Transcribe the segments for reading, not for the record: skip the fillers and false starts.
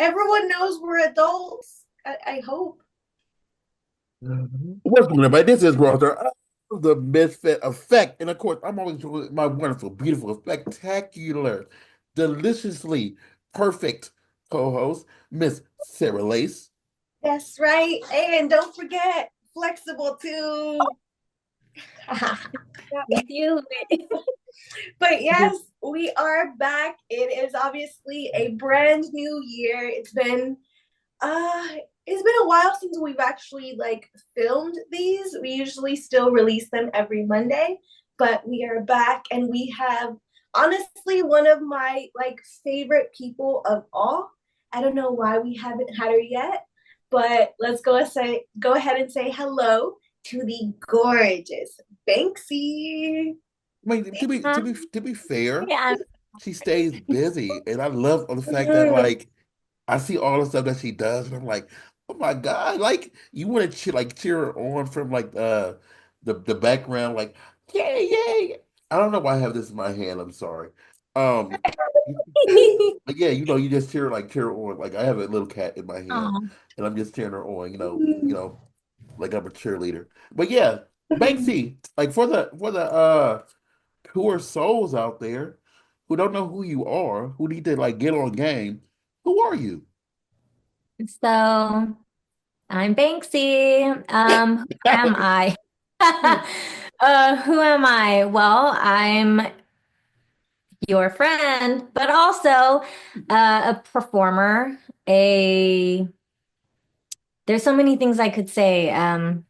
Everyone knows we're adults. I hope. What's going on, everybody? This is Walter of the Misfit Effect. And of course, I'm always with my wonderful, beautiful, spectacular, deliciously perfect co-host, Miss Sarah Lace. That's right. And don't forget, flexible too. Got me feeling it. But yes, we are back. It is obviously a brand new year. Uh it's been a while since we've actually like filmed these. We usually still release them every Monday, but we are back and we have honestly one of my like favorite people of all. I don't know why we haven't had her yet, but let's go ahead and say hello to the gorgeous Banksy. I mean, to be fair, Yeah. she stays busy, and I love the fact that Mhm. like I see all the stuff that she does, and I'm like, oh my God, like you want to cheer her on from like the background, like yay, yay. I don't know why I have this in my hand. I'm sorry. Um, but yeah, you just cheer her on. Like I have a little cat in my hand, Oh. and I'm just cheering her on. Like I'm a cheerleader. But yeah, Banksy, like for the poor souls out there who don't know who you are, who need to like get on game, who are you? So I'm Banksy. Who am I? Who am I? Well, I'm your friend, but also a performer. A There's so many things I could say. Say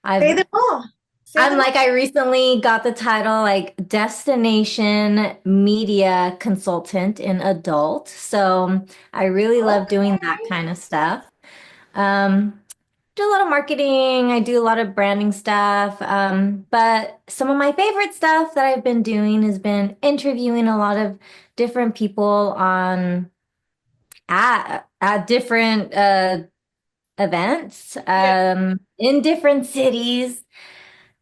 I've them all. Say I'm them like, I recently got the title like Destination Media Consultant in Adult. So I really all. love doing that Okay. kind of stuff. Um, do a lot of marketing, I do a lot of branding stuff. But some of my favorite stuff that I've been doing has been interviewing a lot of different people on at different events Yeah. in different cities.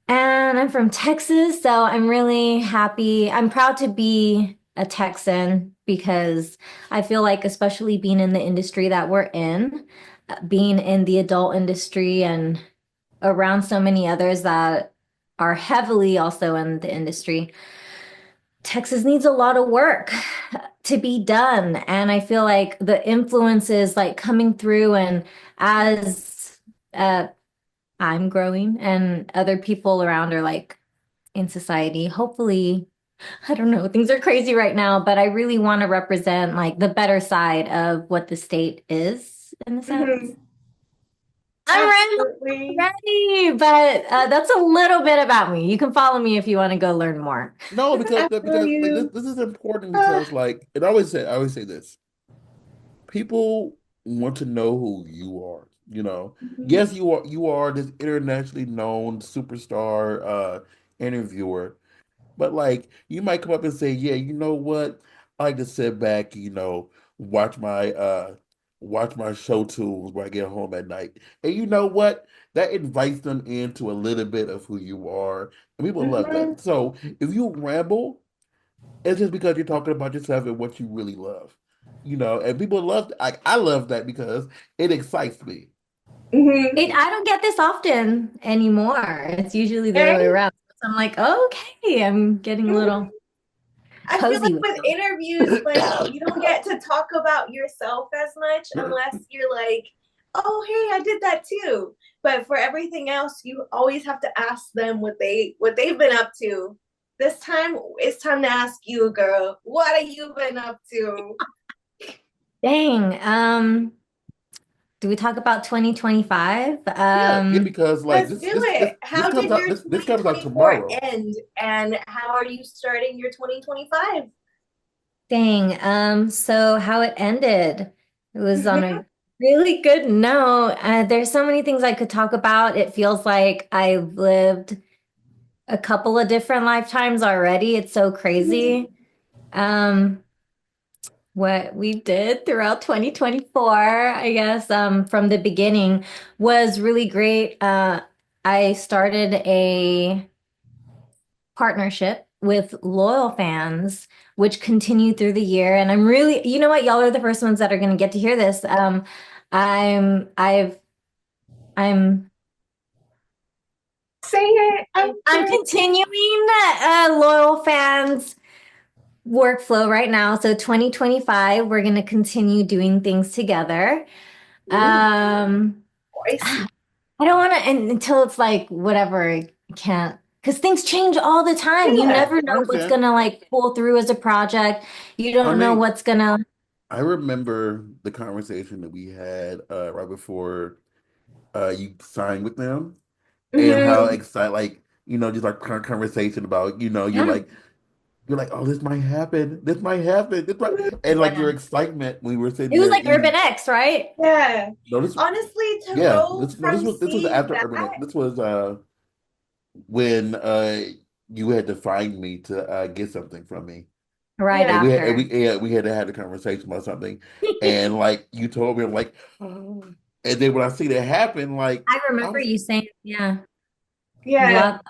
And I'm from Texas, so I'm really happy. I'm proud to be a Texan because I feel like, especially being in the industry that we're in, being in the adult industry and around so many others that are heavily also in the industry, Texas needs a lot of work to be done. And I feel like the influences like coming through and as uh, I'm growing and other people around are like in society. Hopefully, I don't know, things are crazy right now, but I really want to represent like the better side of what the state is in a sense. Mhm. I'm Absolutely. ready, but that's a little bit about me. You can follow me if you want to go learn more. No, I feel because like this you. this is important Ah. because like I always say this. People want to know who you are, you know. Mhm. Yes, you are this internationally known superstar interviewer, but like you might come up and say, "Yeah, you know what? I like to sit back, watch my show tunes when I get home at night." And you know what? That invites them into a little bit of who you are, and people love Mhm. that. So if you ramble, it's just because you're talking about yourself and what you really love, and people love. I love that because it excites me. Mhm. I don't get this often anymore. It's usually the other way Right? around. So I'm like, okay, I'm getting a Mhm. little I feel like cozy with with interviews, like you don't get to talk about yourself as much unless you're like, "Oh, hey, I did that too." But for everything else, you always have to ask them what they've been up to. This time, it's time to ask you, girl. What have you been up to? Dang. Do we talk about 2025? Yeah, because like Let's this do this this it. this How comes did out your this comes out 2024 tomorrow. end, and how are you starting your 2025? Dang. So how it ended, it was on a really good note. There's so many things I could talk about. It feels like I've lived a couple of different lifetimes already. It's so crazy. Um, what we did throughout 2024, I guess, from the beginning was really great. I started a partnership with loyal fans, which continue through the year. And I'm really, you know what, y'all are the first ones that are going to get to hear this. I'm, I've, I'm, Say it. I'm continuing loyal fans workflow right now. So 2025, we're going to continue doing things together. Spicy. I don't want to until it's like whatever, I can't because things change all the time. You Yeah. never I know what's understand. gonna like pull through as a project. You I don't know mean, what's gonna. I remember the conversation that we had right before you signed with them, and how Hmm. excited, like, just like conversation about, Yeah. you're like, oh, this might happen, this might happen, this might, and like your Yeah. excitement when we were sitting It was there like Urban eating. X, right? Yeah. No, this, Honestly, to yeah, go this, no, from this was seeing after that, Urban. This was when you had to find me to get something from me. Right yeah, after. Yeah, we had to have a conversation about something, and like you told me, I'm like, oh. And then when I see that happen, like I I remember was, you saying, yeah, yeah. love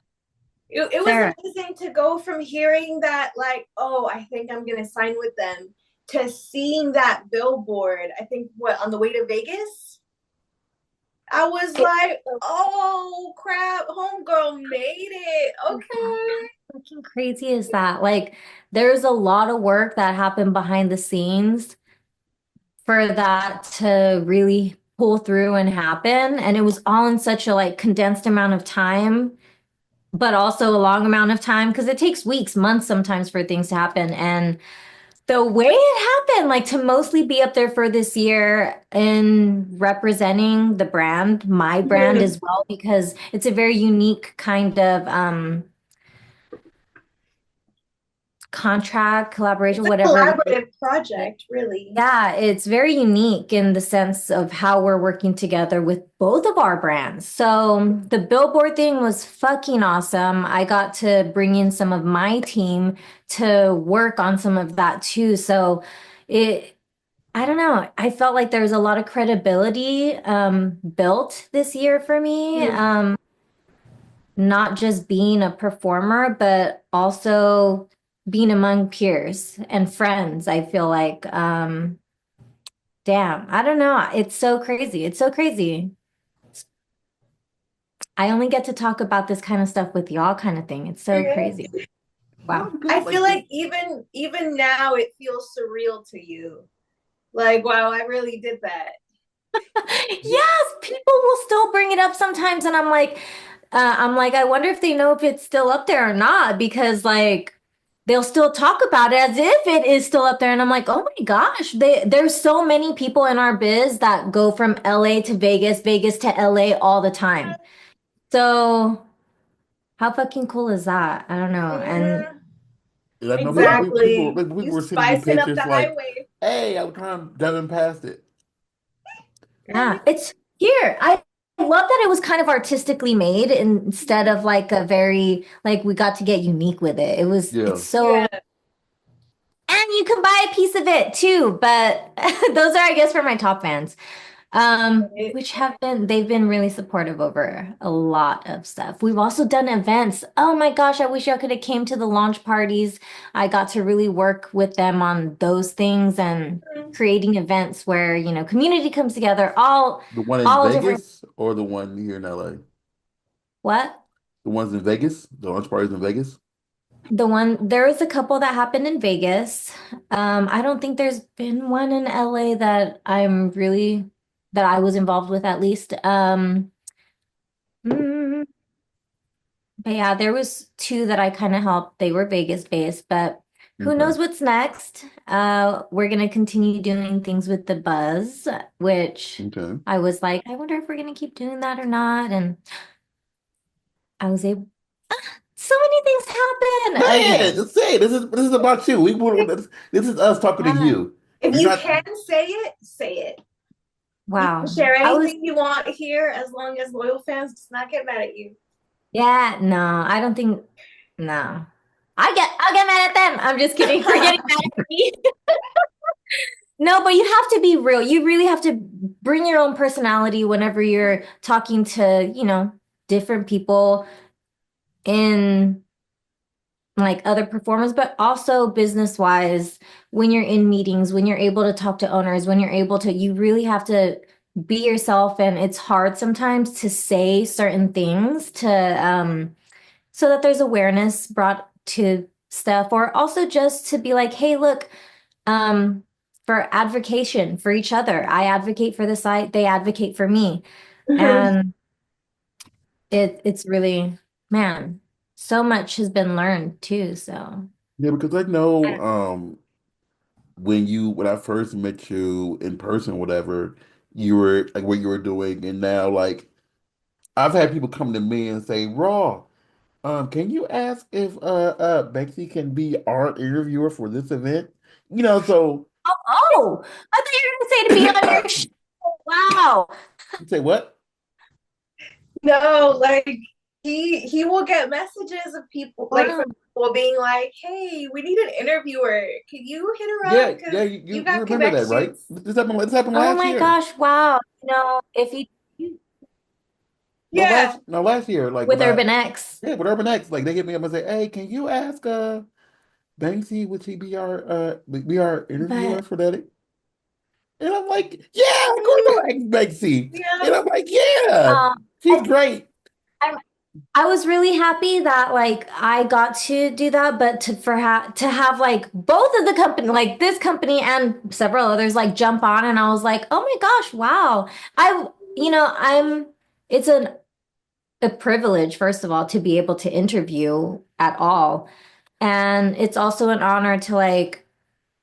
It was Sarah. amazing to go from hearing that, like, oh, I think I'm gonna sign with them, to seeing that billboard. I think what, on the way to Vegas. I was It's like, so oh crap, homegirl made it. Okay. fucking crazy is that? Like, there's a lot of work that happened behind the scenes for that to really pull through and happen. And it was all in such a like condensed amount of time, but also a long amount of time because it takes weeks, months sometimes for things to happen. And the way it happened, like to mostly be up there for this year and representing the brand, my brand Mhm. as well, because it's a very unique kind of contract, collaboration, It's a whatever. collaborative project, really. Yeah, it's very unique in the sense of how we're working together with both of our brands. So the billboard thing was fucking awesome. I got to bring in some of my team to work on some of that too. So it, I don't know. I felt like there was a lot of credibility built this year for me. Mhm. Not just being a performer, but also being among peers and friends. I feel like damn, I don't know. It's so crazy. It's so crazy. I only get to talk about this kind of stuff with y'all kind of thing. It's so crazy. no, Wow. I'm I good. feel Like like even now it feels surreal to you. Like, wow, I really did that. Yes, people will still bring it up sometimes, and I'm like, I wonder if they know if it's still up there or not, because like they'll still talk about it as if it is still up there, and I'm like, oh my gosh, there's so many people in our biz that go from LA to Vegas, Vegas to LA all the time. So how fucking cool is that? I don't know, and Mhm. I know Exactly. people You were sending me spicing up the pictures like, highway. hey, I was kind of driving past it. yeah, it's here. I love that it was kind of artistically made instead of like a very like we got to get unique with it. It's Yeah, so Yeah. and you can buy a piece of it too, but those are I guess for my top fans. Right. Which they've been really supportive over a lot of stuff. We've also done events. Oh my gosh, I wish y'all could have came to the launch parties. I got to really work with them on those things and creating events where, community comes together, the one in all different Vegas or the one here in LA. what? The ones in Vegas, the lunch parties in Vegas. There was a couple that happened in Vegas. I don't think there's been one in LA that I was involved with at least. Mm, but yeah, there was two that I kind of helped. They were Vegas based, but who Okay, knows what's next? We're gonna continue doing things with the buzz, which okay. I was like, I wonder if we're gonna keep doing that or not. And I was able, so many things happen. Say it, Okay. just say it. This is about you. This is us talking to Yeah. you. If We're you not. can say it, say it. You can Wow. share I was anything you want here as long as loyal fans does not get mad at you. Yeah, no, I don't think no. I'll get mad at them. I'm just kidding for getting mad at me. No, but you have to be real. You really have to bring your own personality whenever you're talking to, different people in like other performers, but also business wise, when you're in meetings, when you're able to talk to owners, when you're able to, you really have to be yourself. And it's hard sometimes to say certain things to, so that there's awareness brought to stuff, or also just to be like, hey, look, um, for advocation for each other. I advocate for the site, they advocate for me. Mhm. And it's really, man, so much has been learned too. So Yeah, because I know when I first met you in person, whatever, you were like what you were doing, and now like I've had people come to me and say, Raw, can you ask if Banksy can be our interviewer for this event? So oh, I thought you were gonna say to be on your show. Wow. you say what? No, like he will get messages of people like Wow. from people being like, "Hey, we need an interviewer. Can you hit her up? Yeah, yeah, Because you you you got remember that, right? connections." This happened Oh last my year. gosh, wow. If you No, Yeah. last year, like with Urban X, with Urban X, like they hit me up and say, "Hey, can you ask Banksy would he be our interviewer but for that?" And I'm like, "Yeah, of course Mhm. I'll ask Banksy." Yeah. And I'm like, "Yeah, um she's I, great." I'm I was really happy that like I got to do that, but to have like both of the company, like this company and several others, like jump on, and I was like, oh my gosh, wow. I I'm it's a privilege, first of all, to be able to interview at all. And it's also an honor to like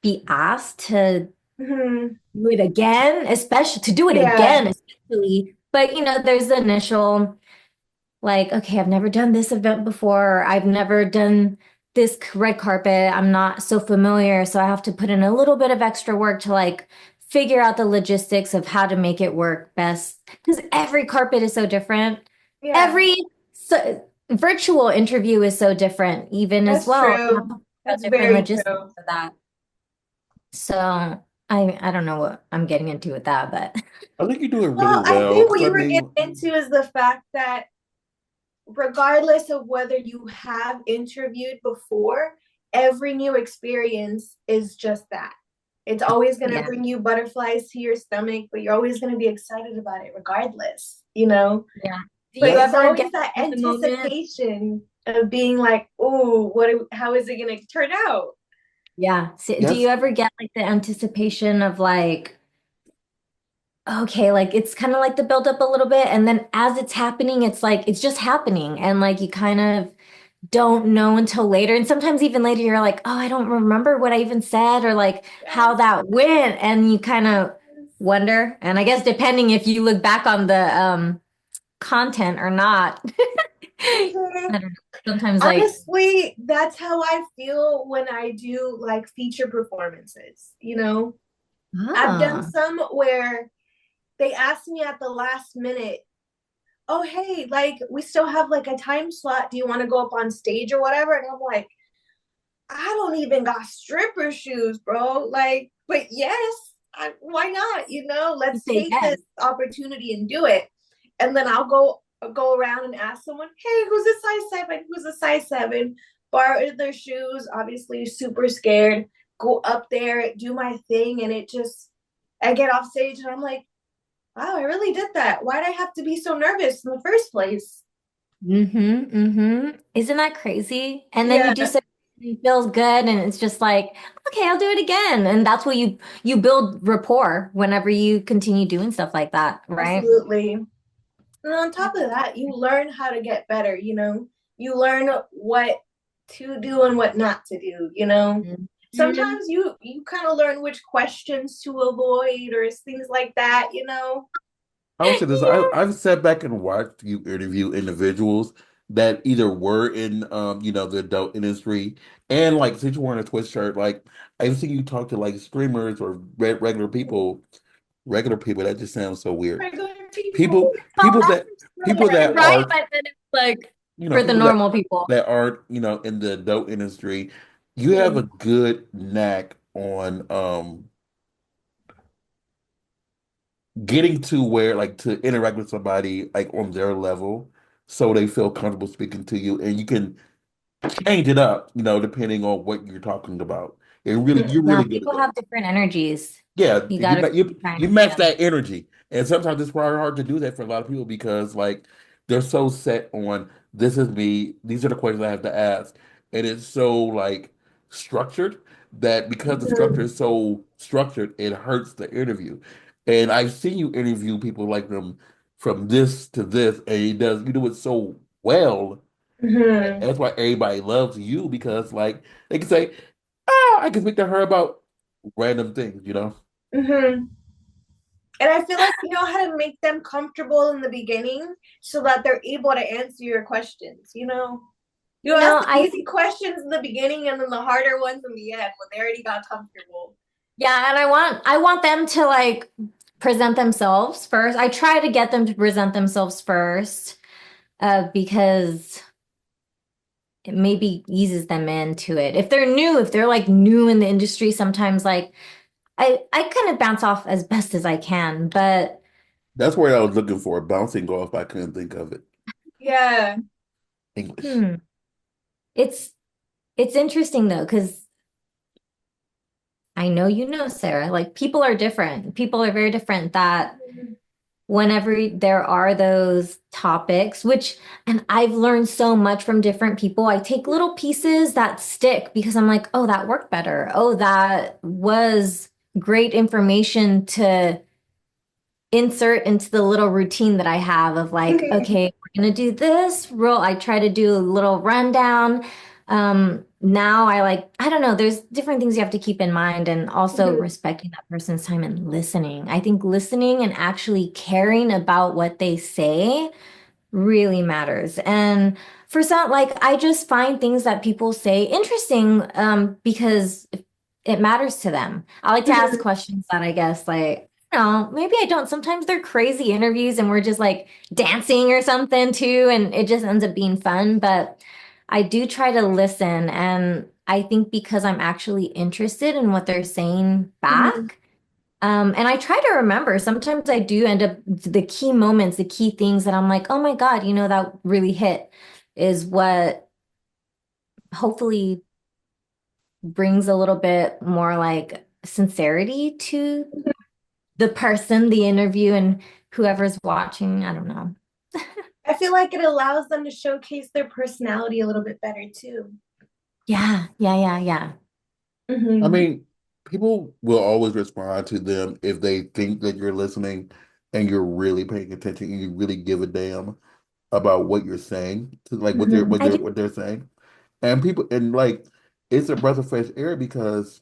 be asked to Mhm. do it again, especially to do it Yeah. again, especially. But there's the initial like, okay, I've never done this event before. Or I've never done this red carpet. I'm not so familiar. So I have to put in a little bit of extra work to like figure out the logistics of how to make it work best. Because every carpet is so different. Yeah. Every virtual interview is so different, even as That's well. You have to true. figure out That's different very logistics true. for that. So I don't know what I'm getting into with that, but I think you're doing really Well, I well. think 'Cause what I you were getting mean, into is the fact that regardless of whether you have interviewed before, every new experience is just that. It's always going to yeah, bring you butterflies to your stomach, but you're always going to be excited about it regardless, you know? yeah. Do But you that's it's ever get always that in the moment? anticipation of being like, "Oh, how is it going to turn out?" Yeah. So, do you that's ever get like the anticipation of like, okay, like it's kind of like the build up a little bit, and then as it's happening, it's like it's just happening, and like you kind of don't know until later, and sometimes even later you're like, oh, I don't remember what I even said or like how Yes. that went, and you kind of wonder. And I guess depending if you look back on the content or not, I Mhm. don't know. Sometimes like, Honestly, that's how I feel when I do like feature performances, you know? I've done ah, some where they asked me at the last minute, "Oh, hey, like we still have like a time slot. Do you want to go up on stage or whatever?" And I'm like, "I don't even got stripper shoes, bro." Like, but yes, why not? you Let's say take yes. this opportunity and do it. And then I'll go around and ask someone, "Hey, who's a size 7? Who's a size 7?" Borrow their shoes, obviously super scared, go up there, do my thing, and I get off stage and I'm like, wow, I really did that. Why'd I have to be so nervous in the first place? Mm-hmm. Mm-hmm. Isn't that crazy? And then you Yeah, do something that feels good and it's just like, okay, I'll do it again. And that's what you build rapport whenever you continue doing stuff like that, right? absolutely. And on top of that, you learn how to get better, You learn what to do and what not to do. Mhm. Sometimes you kind of learn which questions to avoid or things like that. I would say this. Yeah. I've sat back and watched you interview individuals that either were in the adult industry and like since you were in a Twitch shirt, like I've seen you talk to like streamers or regular people. That just sounds so weird. Regular people. People Well, people that that's people different, that right? are But then it's like for the people that normal people. aren't in the adult industry, you have a Mhm. good knack on getting to where like to interact with somebody like on their level so they feel comfortable speaking to you and you can change it up, depending on what you're talking about. You're Yeah, really good at people that. have different energies. Yeah, You you gotta ma- you try and you read match them. that energy, and sometimes it's probably hard to do that for a lot of people because like they're so set on this is me, these are the questions I have to ask, and it's so like structured that because the structure is so structured, it hurts the interview. And I've seen you interview people like them from this to this, and you do it so well. Mm-hmm. That's why everybody loves you because like they can say, "Oh, I can speak to her about random things." Mm-hmm. And I feel like you know how to make them comfortable in the beginning so that they're able to answer your questions, you know? You You ask know, the easy questions in the beginning and then the harder ones in the end when they already got comfortable. yeah, and I want them to like present themselves first. I try to get them to present themselves first, because it maybe eases them into it. If they're like new in the industry, sometimes like I kind of bounce off as best as I can, but That's where I was looking for, bouncing off. I couldn't think of it. Yeah. English. hmm, it's it's interesting though, because I know you know, Sarah, like people are different. People are very different that whenever there are those topics, and I've learned so much from different people, I take little pieces that stick because I'm like, oh, that worked better. Oh, that was great information to insert into the little routine that I have of like, Mm-hmm. okay, we're gonna do this roll. I try to do a little rundown. Now I don't know, there's different things you have to keep in mind and also respecting that person's time and listening. I think listening and actually caring about what they say really matters. And for some, like, I just find things that people say interesting, because it matters to them. I like to ask questions that I guess, like, maybe I don't. Sometimes they're crazy interviews and we're just like dancing or something too, and it just ends up being fun. But I do try to listen. And I think because I'm actually interested in what they're saying Mm-hmm. back, and I try to remember. Sometimes I do end up the key moments, the key things that I'm like, oh my God, that really hit is what hopefully brings a little bit more like sincerity to the person, the interview, and whoever's watching. I don't know. I feel like it allows them to showcase their personality a little bit better too. Yeah, yeah, yeah, yeah. I Mm-hmm. mean, people will always respond to them if they think that you're listening and you're really paying attention and you really give a damn about what you're saying, to like what they're what I they're do. what they're saying. And people and like it's a breath of fresh air because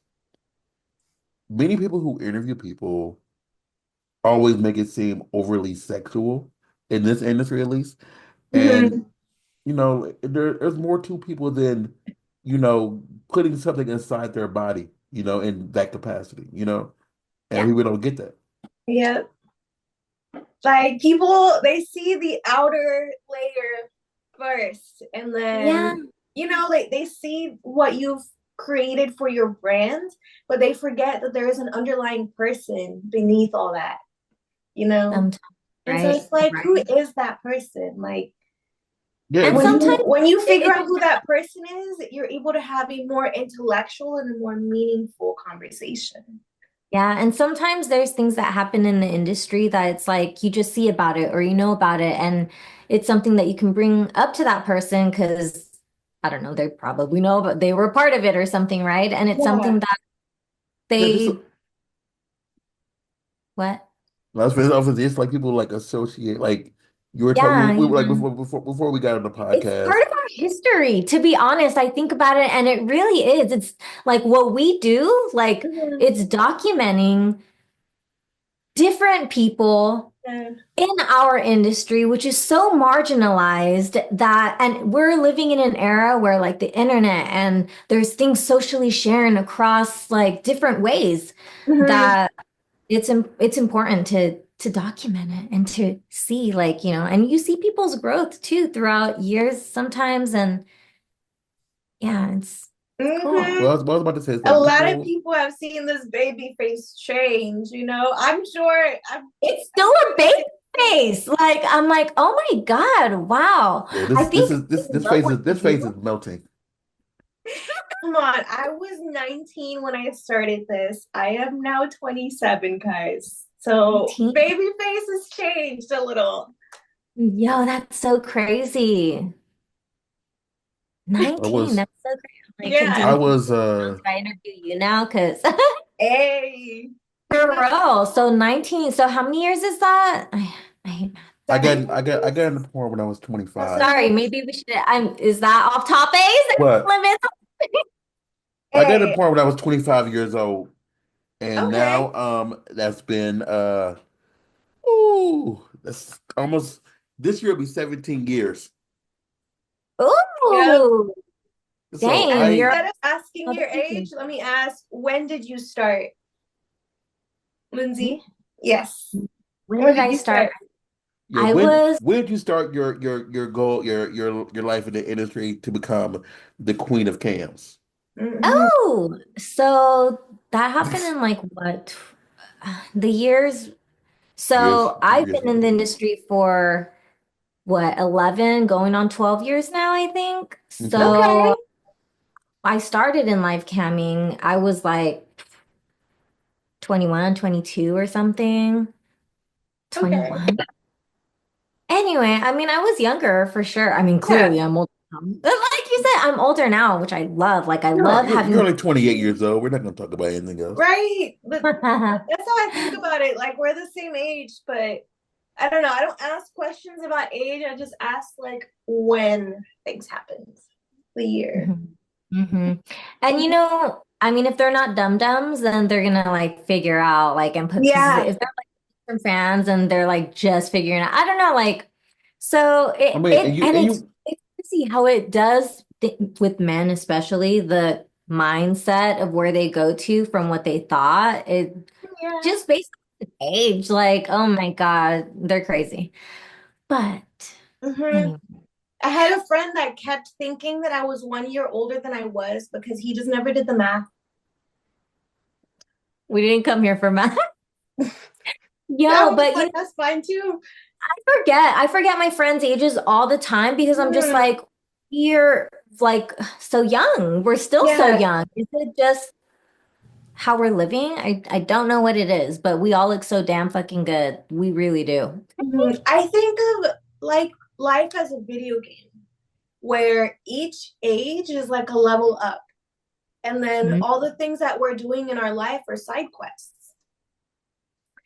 many people who interview people always make it seem overly sexual in this industry at least. And Mm-hmm. there's more to people than, putting something inside their body, in that capacity. And Yeah, people don't get that. Yeah. Like people, they see the outer layer first, and yeah. then like they see what you've created for your brand, but they forget that there is an underlying person beneath all that, you know. Sometimes, And so right, it's like, who right. is that person? Like Yeah, And and when people, sometimes you figure it, out who that person is, you're able to have a more intellectual and a more meaningful conversation. Yeah, and sometimes there's things that happen in the industry that it's like you just see about it or you know about it, and it's something that you can bring up to that person because I don't know, they probably know, but they were part of it or something, right? And it's Yeah. something that yeah, just they what? it's like people like associate like you were talking Yeah, we yeah. were like before we got on the It's podcast. part of our history, to be honest. I think about it, and it really is. It's like what we do, like Mhm. it's documenting different people Yeah. in our industry, which is so marginalized and we're living in an era where like the internet and there's things socially sharing across like different ways Mhm. that it's important to document it and to see like, and you see people's growth too throughout years sometimes. And yeah, it's cool. Well, Mhm. I was about to say it's A like lot of people. people have seen this baby face change, you know. I'm sure It's I'm still sure a baby they face. I'm like, oh my God, wow. Yeah, I this think is this I love what this you do. face is melting. Come on, I was 19 when I started this. I am now 27, guys. So 19. baby face has changed a little. Yo, that's so crazy. I 19, was that's so crazy. Like, do I Yeah. you think was should I interview you now? Because Hey. for real. So 19. So how many years is that? I hate math. I got in the point when I was 25. Sorry, maybe we should. Is that off topic? Is there What? limits? I got in the Hey. point when I was 25 years old. And Okay. now that's been ooh, that's almost this year will be 17 years. Yep. Ooh, So dang, And you're instead of asking another your age, decade. let me ask, when did you start, Me? Lindsay? Yes. When When did did I you start? start? yeah, I was, when did you start your goal, your life in the industry to become the queen of cams? Mhm. oh, so that happened in like what? The years. So I've Years been in the later. industry for what, 11, going on 12 years now, I think. Okay. Okay. So I started in live camming. I was like 21, 22 or something. Okay. 21. Anyway, I mean, I was younger for sure. I mean, Yeah. clearly I'm older now. But like you said, I'm older now, which I love. Like I You're love you're having only 28 years old. We're not gonna talk about anything else. Right. But that's how I think about it. Like we're the same age, but I don't know. I don't ask questions about age. I just ask like when things happen. The year. Mhm. Mhm. And I mean, if they're not dum-dums, then they're gonna like figure out like and put pieces. Yeah. If they're like from fans and they're like just figuring out, I don't know, like so I it mean, it and it's crazy how it does with men, especially the mindset of where they go to from what they thought. It Yeah. just based on age, like, oh my God, they're crazy. But Hmm. anyway, I had a friend that kept thinking that I was 1 year older than I was because he just never did the math. we didn't come here for math. I Yo, was but like, that's fine too. I forget my friends' ages all the time because I'm just Mhm. like, we're like so young. We're still so Yeah. young. Is it just how we're living? I don't know what it is, but we all look so damn fucking good. We really do. Mhm. I think of like life as a video game where each age is like a level up. And then Mhm. all the things that we're doing in our life are side quests.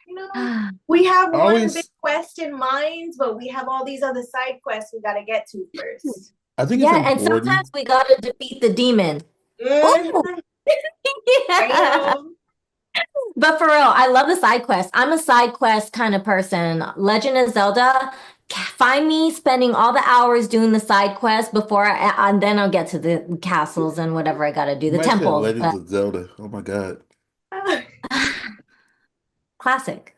You know, we have I one big always quest in mind, but we have all these other side quests we got to get to first. I think it's Yeah, and important. sometimes we gotta defeat the demon. Oh, Mhm. yeah. Bam. But for real, I love the side quest. I'm a side quest kind of person. Legend of Zelda, find me spending all the hours doing the side quest before and then I'll get to the castles and whatever I gotta do, You the might say temples. Legends But of Zelda. Oh my God. classic.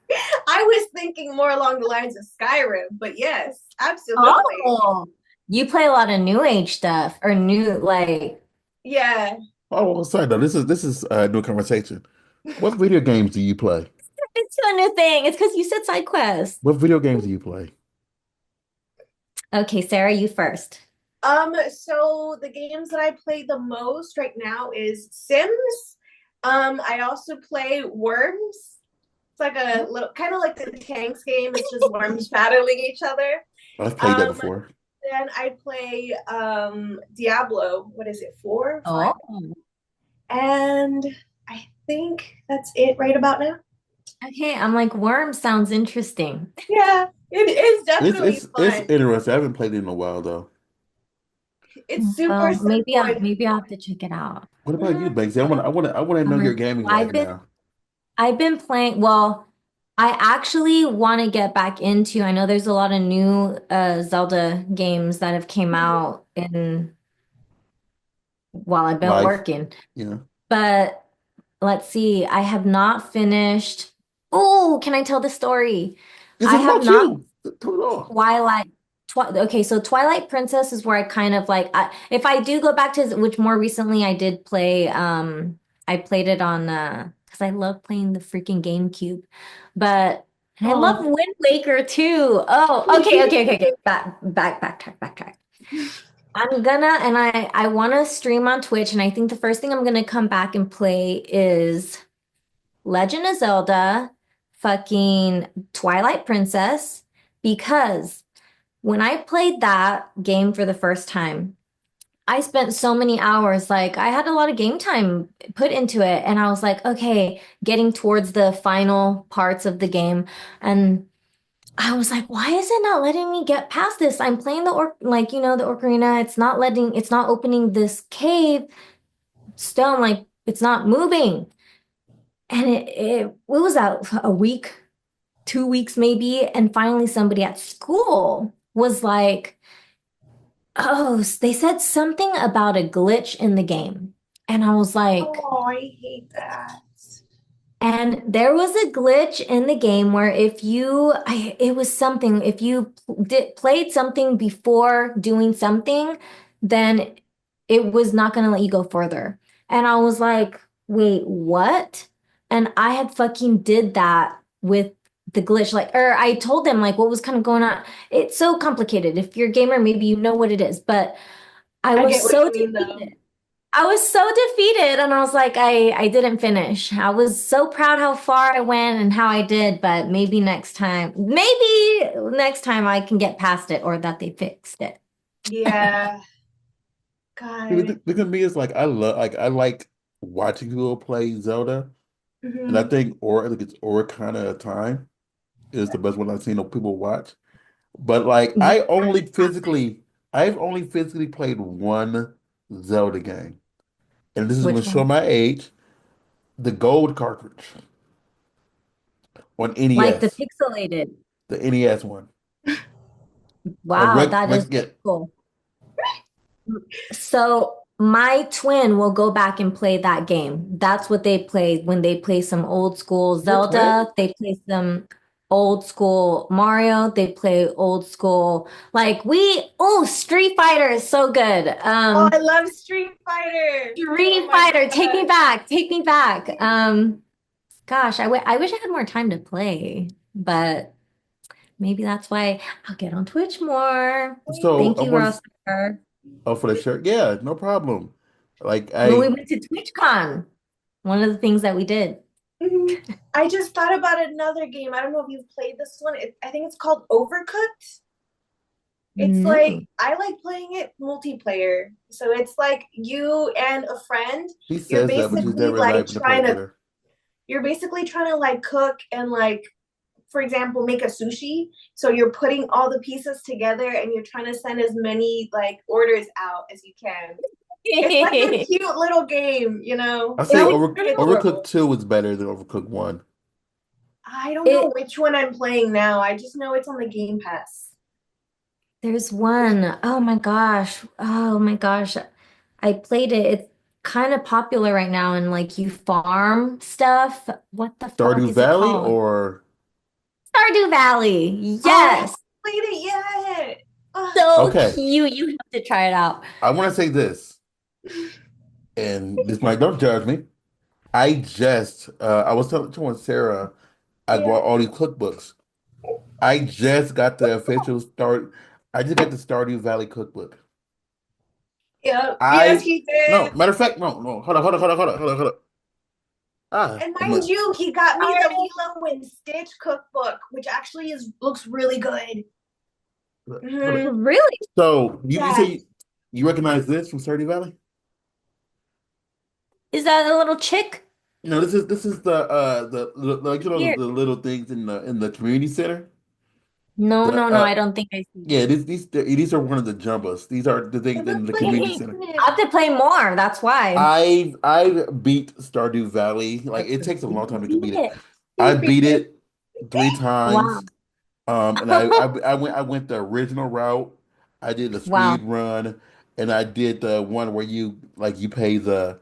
I was thinking more along the lines of Skyrim, but yes, absolutely. Oh, you play a lot of new age stuff or new like Yeah. Oh, sorry though. This is a new conversation. What video games do you play? it's a new thing. It's because you said side quest. What video games do you play? Okay, Sarah, you first. So the games that I play the most right now is Sims. I also play Worms. It's like a little kind of like the tanks game. It's just worms battling each other. I've played that Um, before. then I play Diablo. What is it? 4, 5? Oh, And I think that's it right about now. okay. I'm like, worm sounds interesting. Yeah, it is It's definitely it's it's fun. interesting. I haven't played it in a while though. It's super Well, simple and maybe I'll have to check it out. What about you, mhm. Banksy? I want to know your gaming life I've been now. I've been playing, well, I actually want to get back into, I know there's a lot of new Zelda games that have came out in while I've been Life, working. yeah. But let's see, I have not finished. Oh, can I tell the story? This I is have about not you. Turn it off. Twilight. Okay, so Twilight Princess is where I kind of like if I do go back to which more recently I did play I played it on because I love playing the freaking GameCube. But and I love Oh. Wind Waker too. Oh, okay. Backtrack. I want to stream on Twitch, and I think the first thing I'm gonna come back and play is Legend of Zelda, fucking Twilight Princess, because when I played that game for the first time, I spent so many hours, like I had a lot of game time put into it, and I was like, okay, getting towards the final parts of the game, and I was like, why is it not letting me get past this? I'm playing the the ocarina. It's not opening this cave. Still, I'm like, it's not moving. And it was out a week, 2 weeks maybe. And finally somebody at school was like, oh, they said something about a glitch in the game. And I was like, Oh, I hate that. and there was a glitch in the game where it was something, if you played something before doing something, then it was not going to let you go further. And I was like, wait, what? And I had fucking did that with the glitch. Like, or I told them like what was kind of going on. It's so complicated. If you're a gamer, maybe you know what it is, but I I was get what so you mean though. defeated. I was so defeated and I was like, I didn't finish. I was so proud how far I went and how I did, but maybe next time I can get past it or that they fixed it. Yeah. See, God. the thing with me is like I like watching people play Zelda, and I think it's Ocarina of Time is the best one I've seen people watch. But like Yeah. I've only physically played one Zelda game, and this is going Which to show one? my age. The gold cartridge on Like the NES, pixelated. the NES one. Wow, that is Yeah, cool. So my twin will go back and play that game. That's what they play when they play some old school your twin? Zelda. They play some old school Mario. They play old school Street Fighter is so good. Oh, I love Street Fighter. Oh Street my Fighter, take me God. back, take me back. Gosh, I wish I had more time to play, but maybe that's why I'll get on Twitch more. So Thank I you, want to, Ross. oh, for the shirt. Yeah, no problem. Like When we I went to TwitchCon, one of the things that we did. Mhm. I just thought about another game. I don't know if you've played this one. I think it's called Overcooked. It's like No. I like playing it multiplayer. So it's like you and a friend. She You're says that, but she's basically never like invited me to play it with her. like cook and like for example make a sushi. So you're putting all the pieces together and you're trying to send as many like orders out as you can. It's like a cute little game, you know. I say That was pretty Overcooked adorable. 2 is better than Overcooked 1. I don't know It which one I'm playing now. I just know it's on the Game Pass. there's one. Oh my gosh. Oh my gosh. I played it. It's kind of popular right now and like you farm stuff. What the fuck Stardew is it Valley called? or Stardew Valley. Oh, I haven't Yes. played it yet. Ugh. So okay, cute. You have to try it out. I want to say this, and this might don't judge me. I was telling Sarah I Yeah. bought all these cookbooks. I just got the official start. I just got the Stardew Valley cookbook. Yep. Yes, I he no did. matter of fact, no. Hold on. Ah, And I'm mind you, he got me the Already? Lilo and Stitch cookbook, which actually is looks really good. hold on. Really? So you say Yes. you recognize this from Stardew Valley? Is that a little chick? No, this is the like Here. the little things in the community center. No, The no, no. I don't think I see yeah, it. these are one of the jumbas. These are the things in the community I center. have to play more. That's why. I've beat Stardew Valley. Like it takes a long time to Beat beat it. it. I beat it three Wow. times. And I went the original route. I did the speed Wow. run, and I did the one where you pay the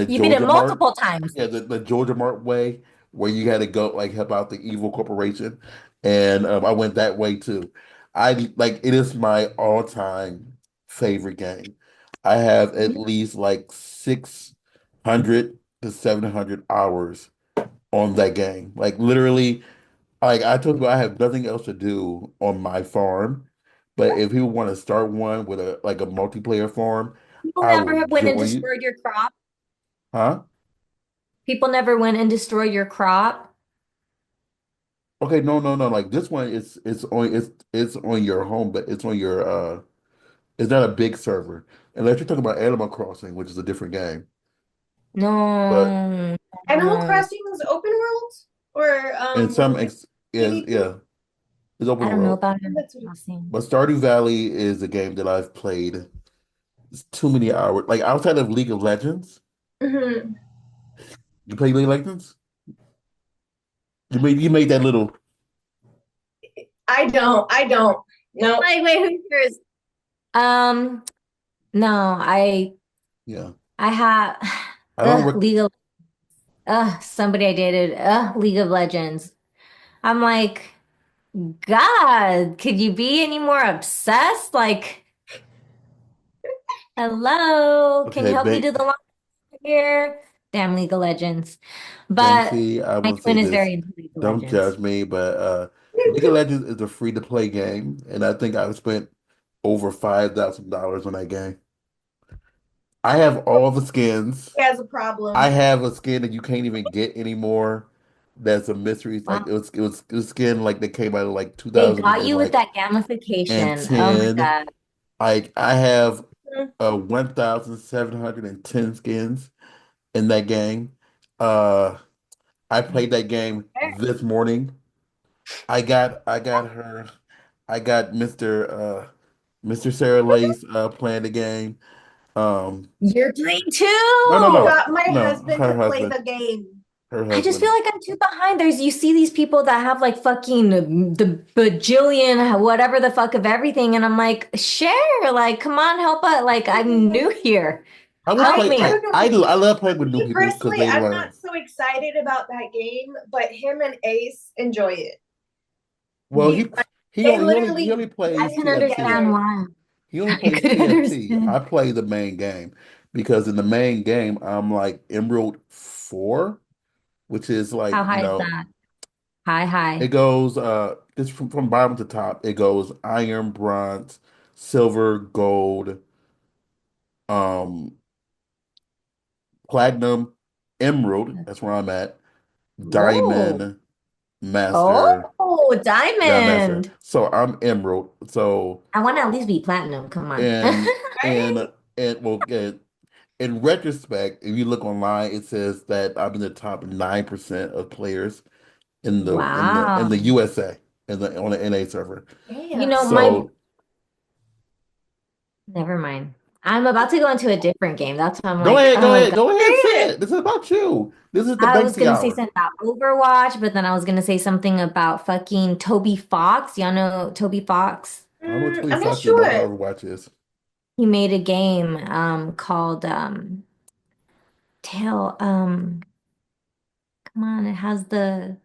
You beat it Georgia Mart. multiple times. Yeah, the Georgia Mart way where you had to go like help out the evil corporation. And I went that way too. I like it is my all-time favorite game. I have at least like 600 to 700 hours on that game. Like literally, like I told you I have nothing else to do on my farm But if you want to start one with a like a multiplayer farm, People I never will have went and join you. destroyed your crop. Huh? People never went and destroyed your crop. Okay, no, no, no. Like this one, it's on your home, but it's on your it's not a big server. Unless you're talking about Animal Crossing, which is a different game. But No, Animal no. Crossing's open world or in some ex is PvP? yeah, it's open I don't know world. about Animal That's what it's. Crossing. But Stardew Valley is a game that I've played. It's too many hours. Like outside of League of Legends, Mhm. you play League of Legends? You made that little I don't. I don't. No. Like, wait, who's yours? Um, no, yeah. I have I don't rec Somebody I dated, League of Legends. I'm like, God, could you be any more obsessed? Like, hello, can you okay, help me do the line here? Damn League of Legends. But Banksy, I my want to say twin is this. very into League of Don't Legends. judge me, but League of Legends is a free to play game, and I think I've spent over $5,000 on that game. I have all the skins. He has a I problem. have a skin that you can't even get anymore. That's a mystery. Like Wow. it was a skin like that came out of like They 2000 got and you with like that and gamification. Oh my 10. God. Like I have Mm. 1,710 skins in that game. Uh, I played that game this morning. I got her. I got Mr. Sarah Lace playing the game. Um, You're playing no, no, too. no, Got my no. husband Her to play husband. the game. Her I just feel husband. like I'm too behind. You see these people that have like fucking the bajillion, whatever the fuck of everything. And I'm like, share, like, come on, help us. Like, I'm new here. I was Help play. I me. don't know. I love playing with new Me people because personally, they I'm learn. not so excited about that game, but him and Ace enjoy it. Well, He like, he they only he only he literally only I plays can game TFT. understand together. why. He only I plays could TFT. I understand. play the main game because in the main game I'm like Emerald 4, which is like, How high is that? High, it high. goes just from bottom to top. It goes iron, bronze, silver, gold, um, platinum, emerald, that's where I'm at, Oh, diamond, master, oh, grandmaster. diamond. So I'm emerald. So I want to at least be platinum. Come on. and Right? and well, in retrospect, if you look online, it says that I'm in the top 9% of players in the Wow. USA in the on the NA server. You Damn. know, So never mind. I'm about to go into a different game. That's why I'm go like, ahead, go oh ahead, God. go ahead, say it. This is about you. This is the I was Banksy gonna say hour. something about Overwatch, but then I was gonna say something about fucking Toby Fox. Y'all know Toby Fox? I don't know what Toby I'm not Fox is, but I know sure. Overwatch is. He made a game called Tail come on, it has a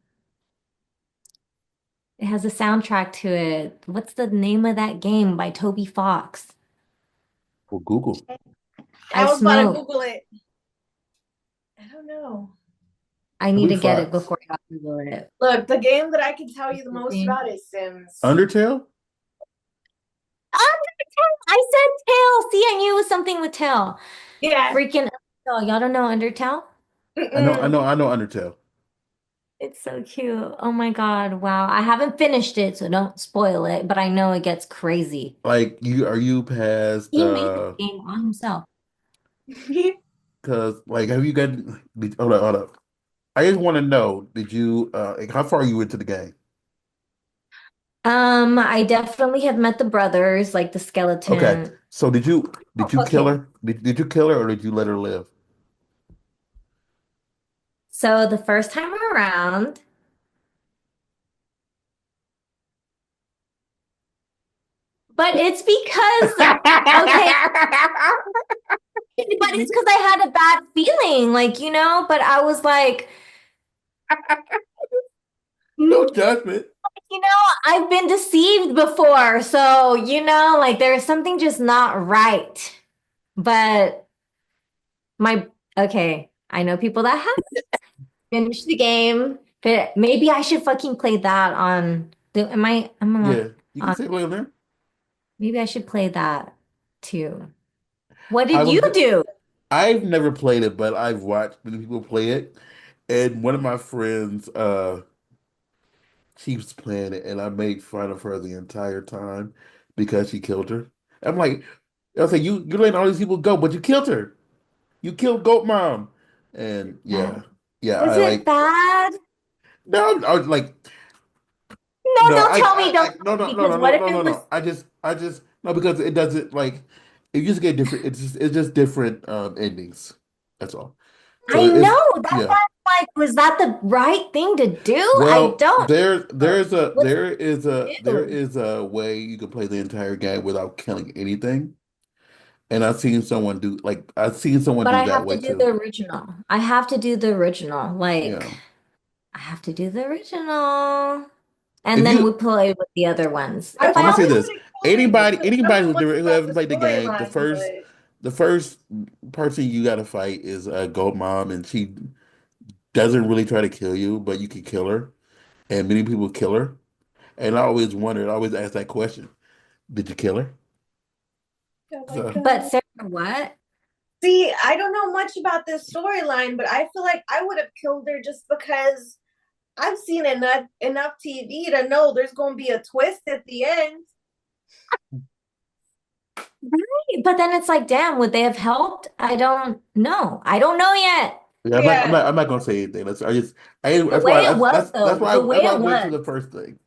soundtrack to it. What's the name of that game by Toby Fox? Well, Google. I I was about to smoke. Google it. I don't know. I need Toby to get it Fox. before I Google it. Look, the game that I can tell you the most about is Sims. Undertale? I said tail. See, I knew it was something with tail. Yeah. Freaking Undertale. Y'all don't know Undertale? Mm-mm. I know Undertale. It's so cute. Oh my God. Wow. I haven't finished it, so don't spoil it, but I know it gets crazy. Like you past He made this game on himself. because like have you gotten hold up. I just want to know, did you like, how far are you into the game? I definitely have met the brothers, like the Okay. skeleton. So Oh, did you fuck kill him. her? Did you kill her or did you let her live? So the first time around, but it's because, okay, but it's because I had a bad feeling, like, but I was like, No judgment. You know, I've been deceived before, so like there's something just not right. But my okay, I know people that have finished the game, but maybe I should fucking play that on the am I I'm on Yeah, you can on say it later. Maybe I should play that too. What I did you was do? I've never played it, but I've watched many people play it. And one of my friends, she was playing it, and I made fun of her the entire time because she killed her. I'm like, I was like, you letting all these people go, but you killed her. You killed Goat Mom. And Uh, yeah, was I it like bad? no, I was like No, no, don't tell me, don't no, tell no, me, no, because no, what no, if no, it no, was, no. I just no because it doesn't like you just get different. It's just different endings. That's all. So I it's know, that's yeah. why I'm like, was that the right thing to do? I Well, don't know. What's there new? is a way you can play the entire game without killing anything. And I've seen someone But do I that have way to do the too. original. I have to do the original. Like, Yeah. I have to do the original. And If then we you play with the other ones. I If I I'm gonna say probably only this. wouldn't kill her just because I Anybody don't know much who about hasn't the played the game, storyline, but the first person you gotta fight is Gold Mom, and she doesn't really try to kill you, but you can kill her. And many people kill her. And I always ask that question. Did you kill her? oh my So but god. Sarah, what? See, I don't know much about this storyline, but I feel like I would have killed her just because I've seen enough TV to know there's going to be a twist at the end. Right. But then it's like, damn, would they have helped? I don't know. I don't know yet. yeah, Yeah, I'm not gonna say anything. The way it was, That's though, the way that's why I it went to was. the first thing.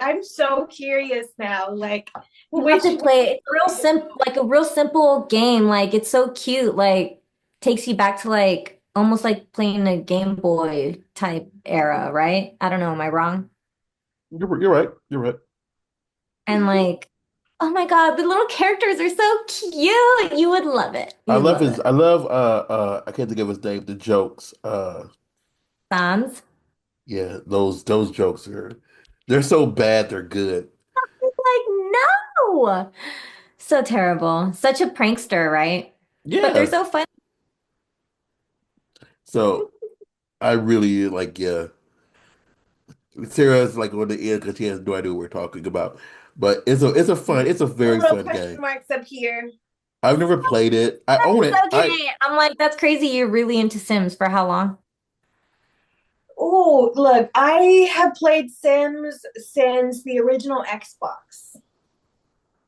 I'm so curious now. Like, You have which to way play it. It's will real they go? simple, like a real simple game. Like it's so cute. Like takes you back to like almost like playing a Game Boy type era, right? I don't know. Am I wrong? You're right. You're right. And like, oh my God, the little characters are so cute. You would love it. You'd love it. I love I can't think of his name, the jokes. Sans. Yeah, those jokes are they're so bad they're good. It's like, no. So terrible. Such a prankster, right? But they're so Yes. fun. So I really like yeah. Sarah's like on the end because she has no idea what we're talking about. But it's a very Little fun question game. marks up here. I've never played it. I own It's it. I okay. I'm like, that's crazy. You're really into Sims for how long? Oh, look, I have played Sims since the original Xbox.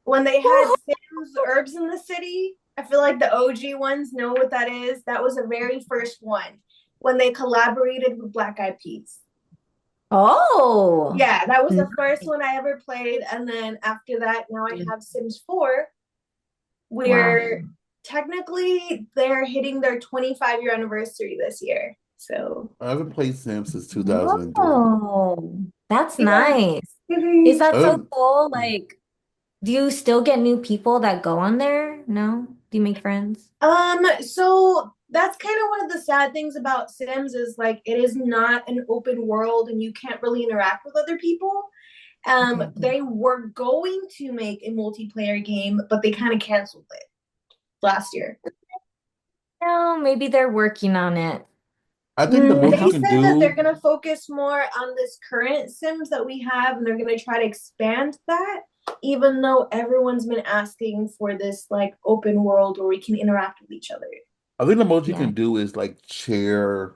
When they had Sims Herbs in the City, I feel like the OG ones know what that is. That was the very first one when they collaborated with Black Eyed Peas. Oh, Yeah, that was nice. the first one I ever played. And then after that, now I have Sims 4, Wow. where technically they're hitting their 25-year anniversary this year. So, I haven't played Sims since 2003. Oh, that's yeah. nice. Is Mhm. that so Um, cool? Like, do you still get new people that go on there? No? Do you make friends? So that's kind of one of the sad things about Sims is like it is not an open world and you can't really interact with other people. Okay, okay. They were going to make a multiplayer game, but they kind of canceled it last year. No, maybe they're working on it. I think the I most you They hope. can said that they're do, going to focus more on this current Sims that we have and they're going to try to expand that, even though everyone's been asking for this like open world where we can interact with each other. I think the most you Yeah. can do is like share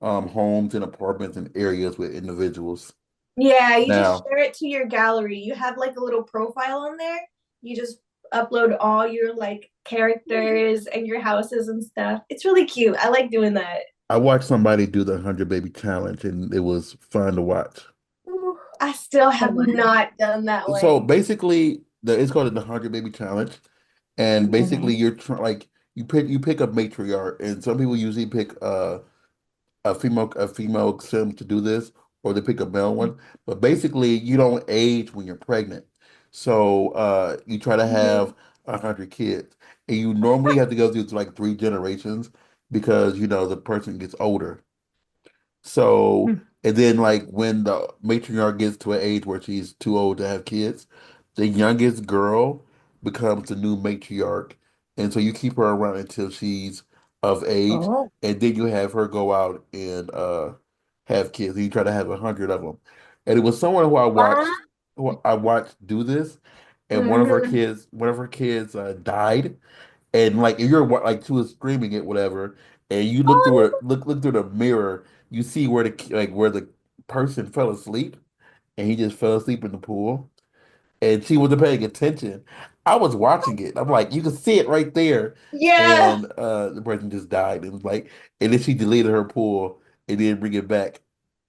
homes and apartments and areas with individuals. Yeah, you just Now, share it to your gallery. You have like a little profile on there. You just upload all your like characters and your houses and stuff. It's really cute. I like doing that. I watched somebody do the 100 baby challenge and it was fun to watch. Ooh, I still the have what? not done that So one. basically, it's called the 100 baby challenge, and Okay. basically like you pick a matriarch, and some people usually pick a female sim to do this, or they pick a male one. But basically, you don't age when you're pregnant. So you try to Mhm. have 100 kids, and you normally have to go through like 3 generations because the person gets older. So, Hmm. and then like when the matriarch gets to an age where she's too old to have kids, the youngest girl becomes the new matriarch. And so you keep her around until she's of age, Oh, and then you have her go out and have kids. And you try to have 100 of them. And it was someone who I wow. watched. I watched do this, and Hmm. one of her kids died, and like if you're like she was screaming it, whatever, and you look through Oh, it, look through the mirror, you see where like where the person fell asleep, and he just fell asleep in the pool, and she wasn't paying attention. I was watching it. I'm like, you can see it right there, Yeah. and the person just died. It was like, and then she deleted her pool and didn't bring it back,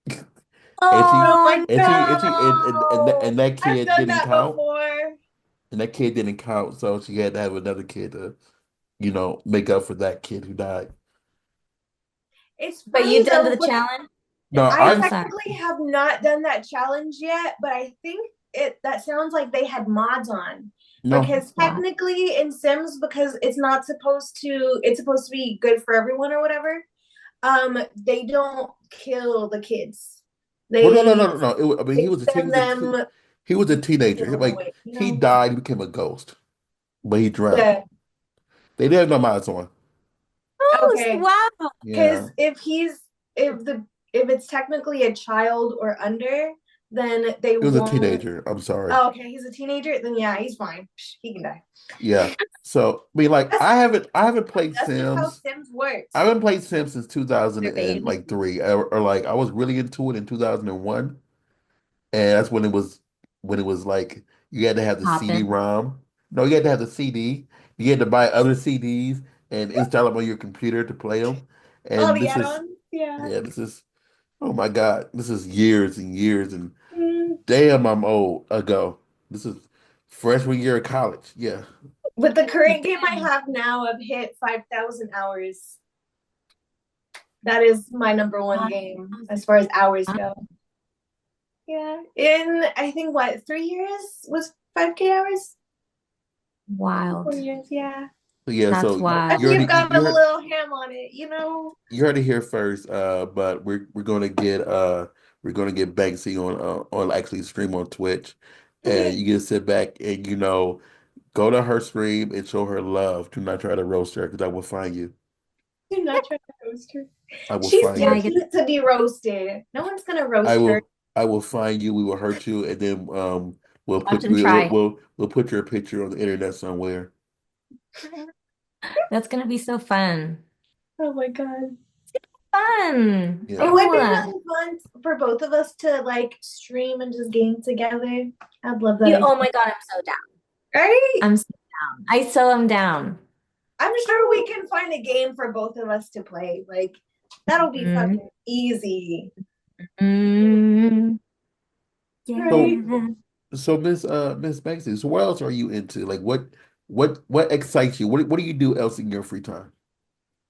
and Oh she my oh and no. that I've kid done didn't that count, before. and that kid didn't count, so she had to have another kid to, make up for that kid who died. It's But funny you've done though, the but challenge? No, I I'm I've sorry. technically have not done that challenge yet, but I think it that sounds like they had mods on. no. Because Wow. technically in Sims, because it's supposed to be good for everyone or whatever, they don't kill the kids. Well, no, no, no, They no, no. I mean, they send them he was a kill teenager. them Like away, he died, he became a ghost, but he drowned. Yeah. They didn't have no mods on. Oh, Okay. wow. Yeah, Because if the if it's technically a child or under, then they he was a won't. teenager. I'm sorry. Oh, okay, he's a teenager. Then yeah, he's fine. He can die. Yeah. So, I mean, like, That's I haven't played that's just how Sims. Sims I works. haven't played Sims since Their baby. 2003, or like I was really into it in 2001, and that's when it was like you had to have the Popping. CD-ROM. No, you had to have the CD. You had to buy other CDs and install them on your computer to play them. All And the this is, add-ons. Yeah. yeah, this is, oh my God, this is years and years, and Mm. damn, I'm old ago. This is freshman year of college. Yeah. With the current game I Dang. have now, I've hit 5,000 hours. That is my number one game as far as hours go. Yeah. In I think what 3 years was 5K hours? Wild. 4 years. Yeah. So yeah, That's so A wild. few got a little ham on it, you know. you heard it here first. But we're gonna get Banksy on actually stream on Twitch, and you can sit back and go to her stream and show her love. Do not try to roast her because I will find you. Do not try to roast her. I will She's find Yeah, too I you. get cute to be roasted. No one's gonna I roast her. will I will find you. We will hurt you, and then watch them try. we'll put your picture on the internet somewhere. That's gonna be so fun. Oh my god. Fun. It Yeah. would be Oh, really fun for both of us to like stream and just game together. I'd love that you. idea. Oh my God, I'm so down. Right? I'm so down. I so am down. I'm sure we can find a game for both of us to play. Like that'll be Mm, fucking easy. mm, Right? So yeah. Miss Banksy, so what else are you into? Like what excites you? What do you do else in your free time?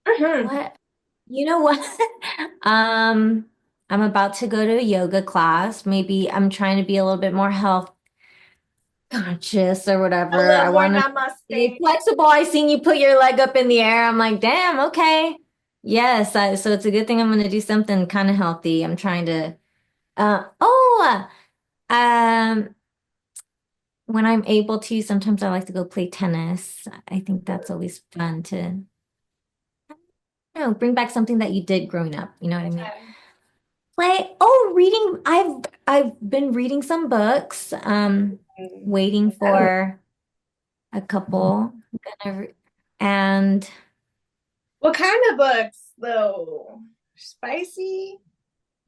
Hmm. What? You know what? Um, I'm about to go to a yoga class. Maybe I'm trying to be a little bit more health conscious or A whatever. little I more want to be namaste. flexible. I seen you put your leg up in the air. I'm like, damn, okay. Yes, so it's a good thing I'm going to do something kind of healthy. I'm trying to, um, when I'm able to, sometimes I like to go play tennis. I think that's always fun to, bring back something that you did growing up. You know what I mean? Reading. I've been reading some books. Waiting for a couple. Gonna, and What kind of books though? Spicy?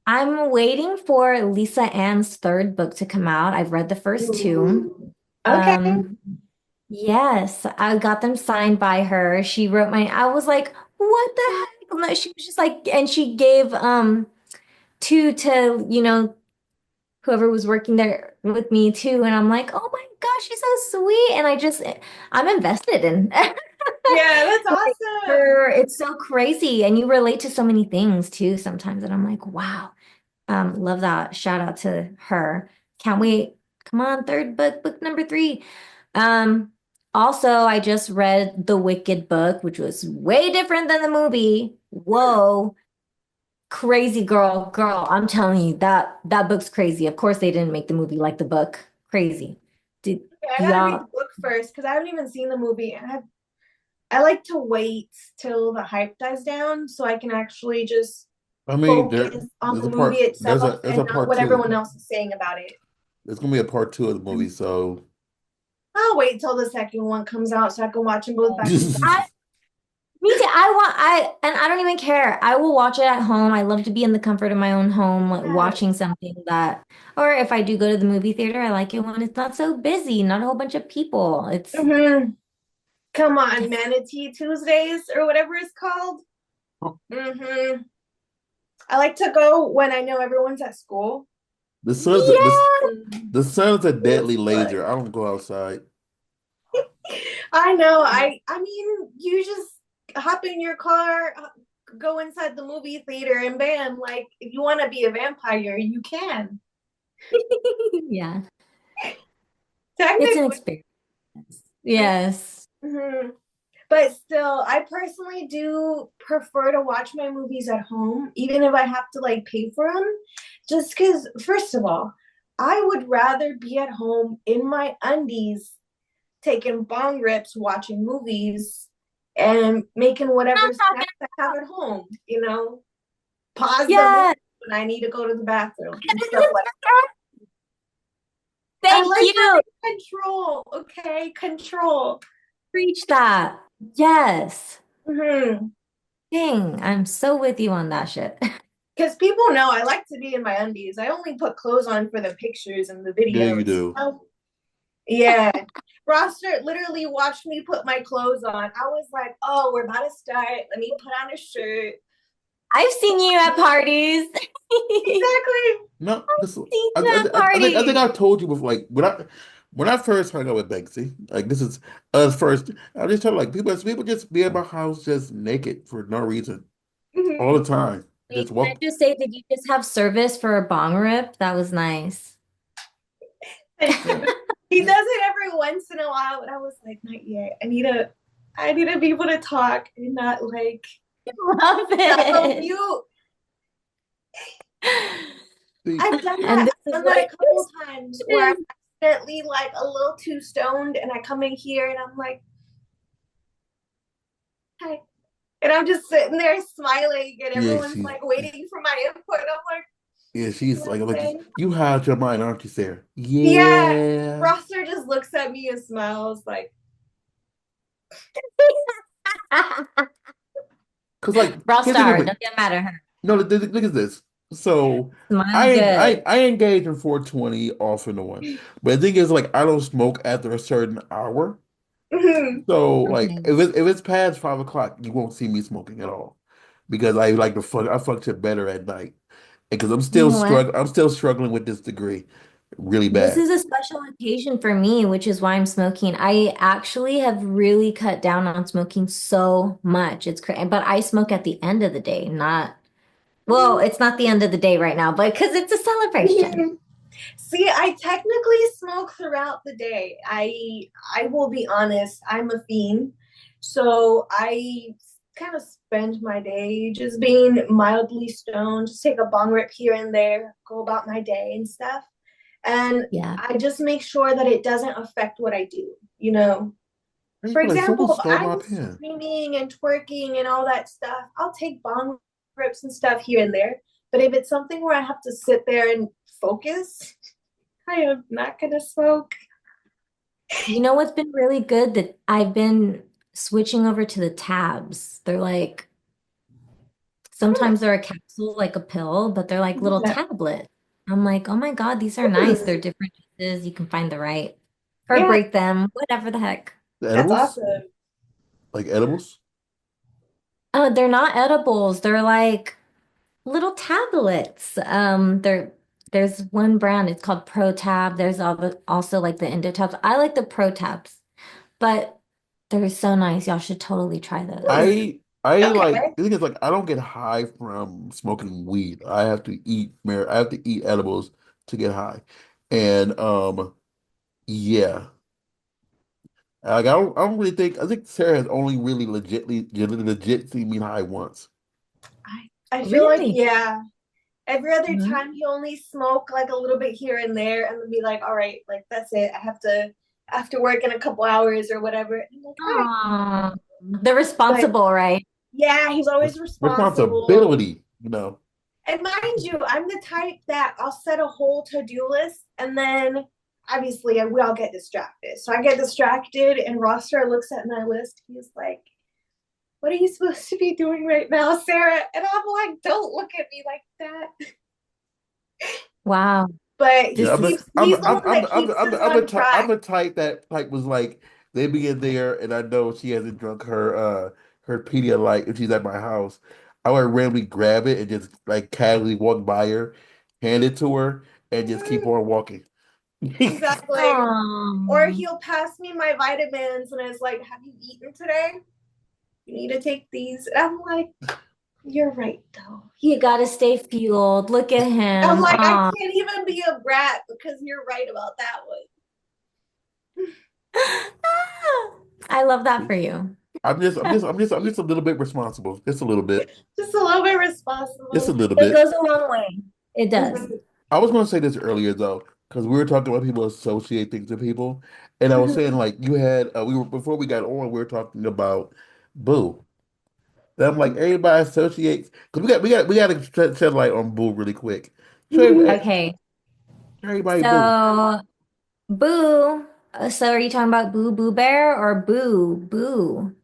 I'm waiting for Lisa Ann's third book to come out. I've read the first two. Ooh. Okay. Um, yes, I got them signed by her. She wrote I was like, what the heck? No, she was just like, and she gave two to, whoever was working there with me too. And I'm like, oh my gosh, she's so sweet. And I'm invested in Yeah, that's like awesome. her. It's so crazy. And you relate to so many things too sometimes. And I'm like, wow. Love that. Shout out to her. Can't wait. Come on, third book, book number three. Um, Also, I just read the Wicked book, which was way different than the movie. Whoa. Crazy girl, I'm telling you that book's crazy. Of course, they didn't make the movie like the book. Crazy. Did Okay, I do gotta read the y'all? book first because I haven't even seen the movie. And I like to wait till the hype dies down so I can actually just I mean, focus on there's the a movie part itself there's and a not part what two. everyone else is saying about it. There's gonna be a part two of the movie, so I'll wait till the second one comes out so I can watch them both back to back. Me too. And I don't even care. I will watch it at home. I love to be in the comfort of my own home, like Yeah. watching something that, or if I do go to the movie theater, I like it when it's not so busy, not a whole bunch of people. Hmm. Come on, Manatee Tuesdays or whatever it's called. Hmm. I like to go when I know everyone's at school. the sun's yeah. the sun's a deadly But laser. I don't go outside. I know. I mean, you just hop in your car, go inside the movie theater, and bam! Like, if you want to be a vampire, you can. Yeah. It's an Technically. experience. Yes. Mhm. But still, I personally do prefer to watch my movies at home, even if I have to like pay for them. Just because, first of all, I would rather be at home in my undies, taking bong rips, watching movies, and making whatever snacks I have at home. Pause the movie Yeah. when I need to go to the bathroom and stuff like that. I Thank like you. having control. Okay, control. Preach that. Yes. Hmm. Dang, I'm so with you on that shit. Because people know I like to be in my undies. I only put clothes on for the pictures and the Yeah, you videos. do. Yeah. Roster literally watched me put my clothes on. I was like, oh, we're about to start. Let me put on a shirt. I've seen you at parties. Exactly. No, this Seen I, you at I think parties. I told you before. Like when I first hung out with Banksy, like this is us first. I just told like people just be at my house just naked for no reason all the Mhm. time. Wait, Just can I walk. just say, did you just have service for a bong rip? That was nice. Yeah, He does it every once in a while, but I was like, not yet. I need to be able to talk and not like Love go it. mute. see, I've done And that. this I've is done what that a it couple is. times where I'm accidentally like a little too stoned and I come in here and I'm like, hi. And I'm just sitting there smiling and yeah, everyone's like waiting for my input. I'm she's like, like okay. you hide your mind, aren't you, Sarah? Yeah. Yeah, Roster just looks at me and smiles like, cause like Raw here's the thing star, with doesn't matter. no, look at this. So Smile good. I engage in 420 off and on, but the thing is like I don't smoke after a certain hour. mhm. So like Okay. if it's past 5 o'clock, you won't see me smoking at all because I like to fuck shit better at night because You know what? I'm still struggling with this degree really This bad. is a special occasion for me, which is why I'm smoking. I actually have really cut down on smoking so much. It's crazy, but I smoke at the end of the day, not, well, it's not the end of the day right now, but because it's a celebration. Mhm. See, I technically smoke throughout the day. I will be honest, I'm a fiend. So I kind of spend my day just being mildly stoned, just take a bong rip here and there, go about my day and stuff. And Yeah. I just make sure that it doesn't affect what I do. I For feel like someone example, if stole my I'm pen. screaming and twerking and all that stuff, I'll take bong rips and stuff here and there. But if it's something where I have to sit there and focus, I am not gonna smoke. You know what's been really good that I've been switching over to the tabs. They're like, sometimes they're a capsule, like a pill, but they're like little Yeah. tablets. I'm like, oh my God, these are nice. They're different juices. You can find the right, or Yeah, break them, whatever the heck. The that's edibles? awesome. Like edibles? Oh, they're not edibles. They're like little tablets. There's one brand, it's called Pro Tab. There's also like the Indo Tabs. I like the Pro Tabs, but they're so nice. Y'all should totally try those. I like Okay. the thing is like I don't get high from smoking weed. I have to eat edibles to get high. And yeah. Like I don't really think I think Sarah has only really legit seen me high once. I feel like, Really? yeah. Every other Mhm. time you only smoke like a little bit here and there and then be like, all right, like that's it. I have to work in a couple hours or whatever. And I'm like, all right. Aw, they're But responsible, right? yeah, he's always responsible. Responsibility, you know. And mind you, I'm the type that I'll set a whole to-do list and then obviously we all get distracted. So I get distracted and Roster looks at my list. He's like, what are you supposed to be doing right now, Sarah? And I'm like, don't look at me like that. Wow. But Yeah, This is he's the one that keeps us on I'm track. the type that like was like they be in there and I know she hasn't drunk her Pedialyte if she's at my house. I would randomly grab it and just like casually walk by her, hand it to her, and just keep Mhm, on walking. exactly. Or oh, he'll pass me my vitamins and it's like, have you eaten today? You need to take these. And I'm like, you're right though. you gotta stay fueled. Look at I'm him. like, I Oh. can't even be a brat because you're right about that one. I love that for you. I'm just a little bit responsible. Just a little bit. Just a little bit Just a responsible. little It bit. goes a long way. It does. Mhm, I was going to say this earlier though, because we were talking about people associate things to people, and I was saying mhm, like you had we were before we got on, we were talking about Boo. And I'm like everybody associates because we got to shed light on Boo really quick. Show mhm. Okay. everybody Boo. So, Boo. So, are you talking about Boo Bear or Boo Boo?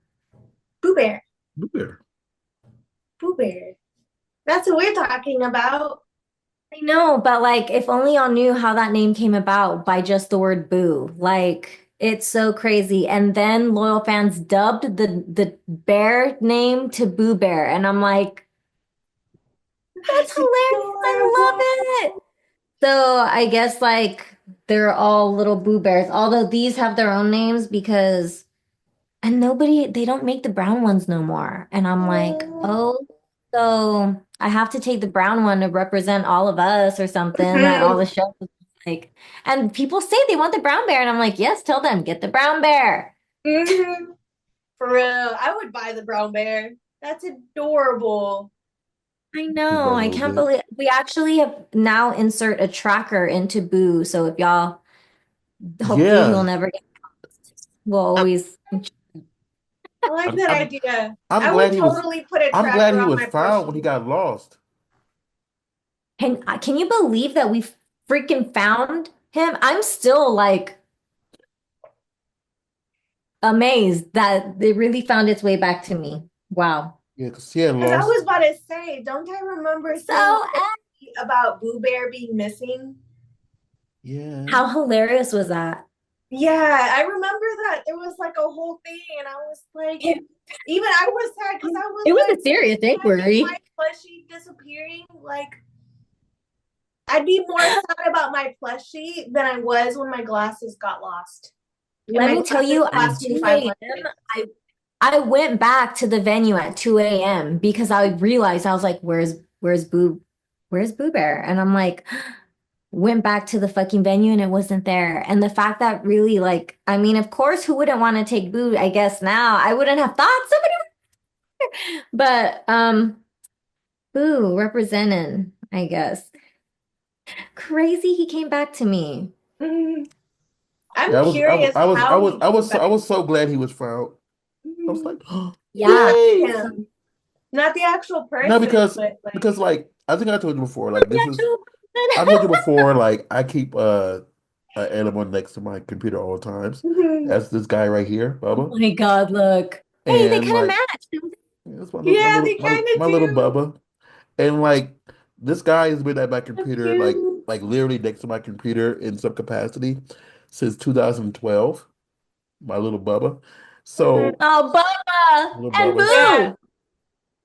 Pooh Bear. Boo Bear. Pooh Bear. That's what we're talking about. I know, but like, if only y'all knew how that name came about by just the word Boo. Like, it's so crazy. And then loyal fans dubbed the bear name to Boo Bear, and I'm like, that's That's hilarious. I love adorable. it. So I guess like they're all little Boo Bears, although these have their own names because and nobody they don't make the brown ones no more. And I'm like, Oh. oh, so I have to take the brown one to represent all of us or something that all the Mhm, shows like and people say they want the brown bear and I'm like, yes, tell them, get the brown bear. mhm. For real. I would buy the brown bear. That's adorable. I Just know. about a I little can't bit. believe we actually have now insert a tracker into Boo. So if y'all hopefully he'll Yeah. never get we'll I, always I like I'm that I'm idea. I'm I would glad he was totally put a I'm glad tracker he on was my found when he plushie. got lost. can you believe that we freaking found him? I'm still like amazed that they really found its way back to me. Wow. Yeah, because he had Because I was lost. about to say, don't I remember seeing So, something about Boo Bear being missing? Yeah. how hilarious was that? Yeah, I remember that there was like a whole thing, and I was like, It, even I was sad because I was it was like, a serious imagine inquiry. my plushie disappearing. Like, I'd be more sad about my plushie than I was when my glasses got lost. And Let my me tell glasses you, at cost me 2 a.m., 500. I I went back to the venue at 2 a.m. because I realized I was like, where's Boo Bear? And I'm like, went back to the fucking venue and it wasn't there. And the fact that really like, I mean, of course, who wouldn't want to take Boo? I guess now I wouldn't have thought somebody but Boo represented, I guess. Crazy he came back to me. Mhm. Yeah, I'm curious how he came I back. was so glad he was found. I was Mhm. like, Yeah. yay! Him. Not the actual No, person, but like, because like I think I told you before, like The this is actual I told you before, like I keep an animal next to my computer all the times. mhm. That's this guy right here, Oh Bubba. my God, look. Hey, they And kind of like match. that's Yeah, they kind of my little do. Bubba. And like this guy has been at my So computer cute. like literally next to my computer in some capacity since 2012, my little Bubba. Mhm. So Oh, Bubba little and Bubba, Yeah. Boo.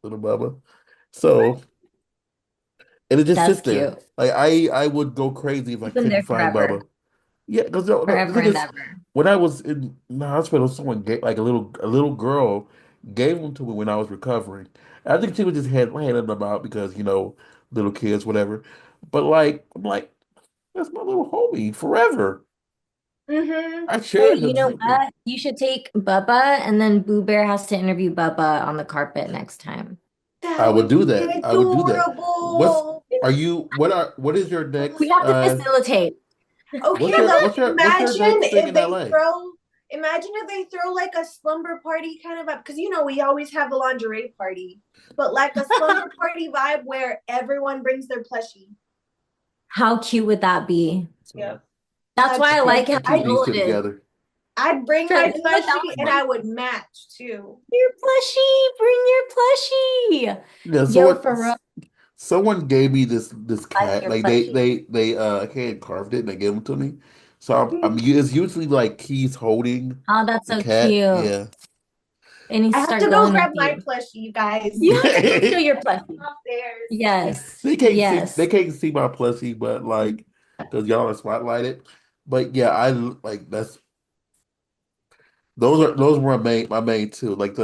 little Bubba. So and it just That's sits there. cute. Like I would go crazy if I Keep them couldn't there find forever, Bubba. Yeah, because the forever thing and is, ever. when I was in the hospital, someone gave like a little girl gave them to me when I was recovering. I think she was just handing them out because little kids, whatever. But like I'm like that's my little homie forever. Mhm. I Hey, shared you him know something. what? You should take Bubba and then Boo Bear has to interview Bubba on the carpet next time. I That would would do be that. I would do that. What's adorable. are you? What is your We next? have to facilitate. Okay, but What's your imagine next thing if in they LA? throw. Imagine if they throw like a slumber party kind of vibe, because you know we always have a lingerie party, but like a slumber party vibe where everyone brings their plushie. How cute would that be? Yeah, So That's that's why I it. like how I keep these chill two it is. together. I'd bring Trent, my you know what that plushie was and like? I would match too. Your plushie, bring your plushie. Yeah, Yo, for real, someone gave me this I like cat. your Like plushie. they hand carved it and they gave it to me. So it's usually like he's holding Oh, that's the so cat. cute. Yeah. It needs I to have to start go going with grab my you. plushie, you guys. You have to go show your plushie. Upstairs. Yes, They yes. can't see my plushie, but like because y'all are spotlighted. But yeah, I like that's those were my main two. Like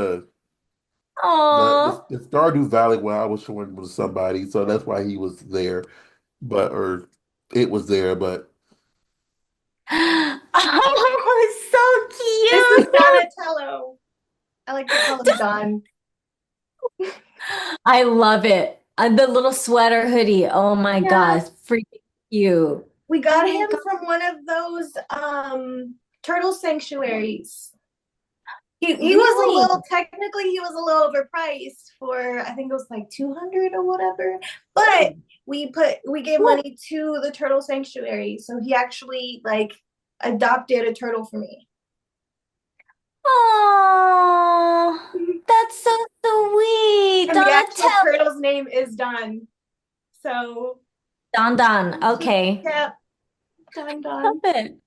Aw. the Stardew Valley one I was showing was somebody, so that's why he was there. But or it was there, but This Oh, is so cute. Donatello. I like to call him Don. I love it. The little sweater hoodie. Oh my Yeah. gosh, freaking cute. We Oh got my him God. from one of those turtle sanctuaries. He was a Really? little technically he was a little overpriced for I think it was like 200 or whatever. But we gave Well, money to the turtle sanctuary. So he actually like adopted a turtle for me. oh, that's so sweet. And the actual Donatello. turtle's name is Don. So Don Don. Okay. yeah, Don Love Don. it.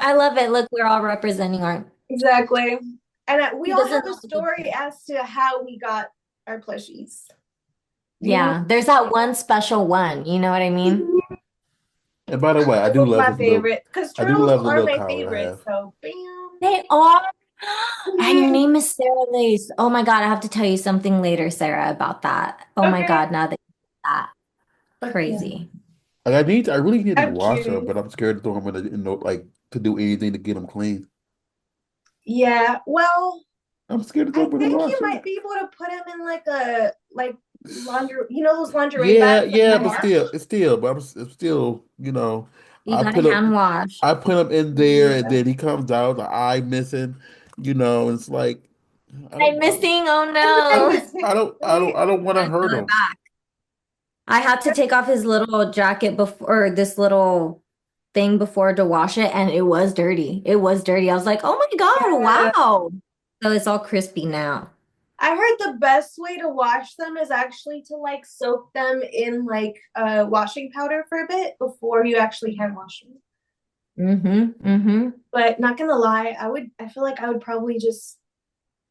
I love it. Look, we're all representing our. Exactly. And we Who all doesn't have a know the good story thing? as to how we got our plushies. Do you know? Yeah, there's that one special one. You know what I mean? and by the way, It was my favorite because I do turtles love the are little my collar I favorite. have. So, bam. They are. And your name is Sarah Lace. Oh my God, I have to tell you something later, Sarah, about that. Oh my Okay. God, now that that Fuck yeah. crazy. Like I really need to I'm wash them, curious. but I'm scared to throw them like to do anything to get them clean. Yeah. Well, I'm scared to throw I them in the think you washer. might be able to put them in like a like laundry. You know those lingerie Yeah, bags that yeah, you but wash. it's still, You I gotta put hand him, wash. I put him in there, and Yeah. then he comes out, the eye missing, and it's like, I'm missing. Oh I no. miss it. Right? I don't want to Gotta hurt peel it him. back. I had to take off his little jacket before, or this little thing before to wash it, and it was dirty. It was dirty. I was like, oh my God, Yeah. wow. So it's all crispy now. I heard the best way to wash them is actually to like soak them in like washing powder for a bit before you actually hand wash them. Mm-hmm. Mm-hmm. But not gonna lie, I feel like I would probably just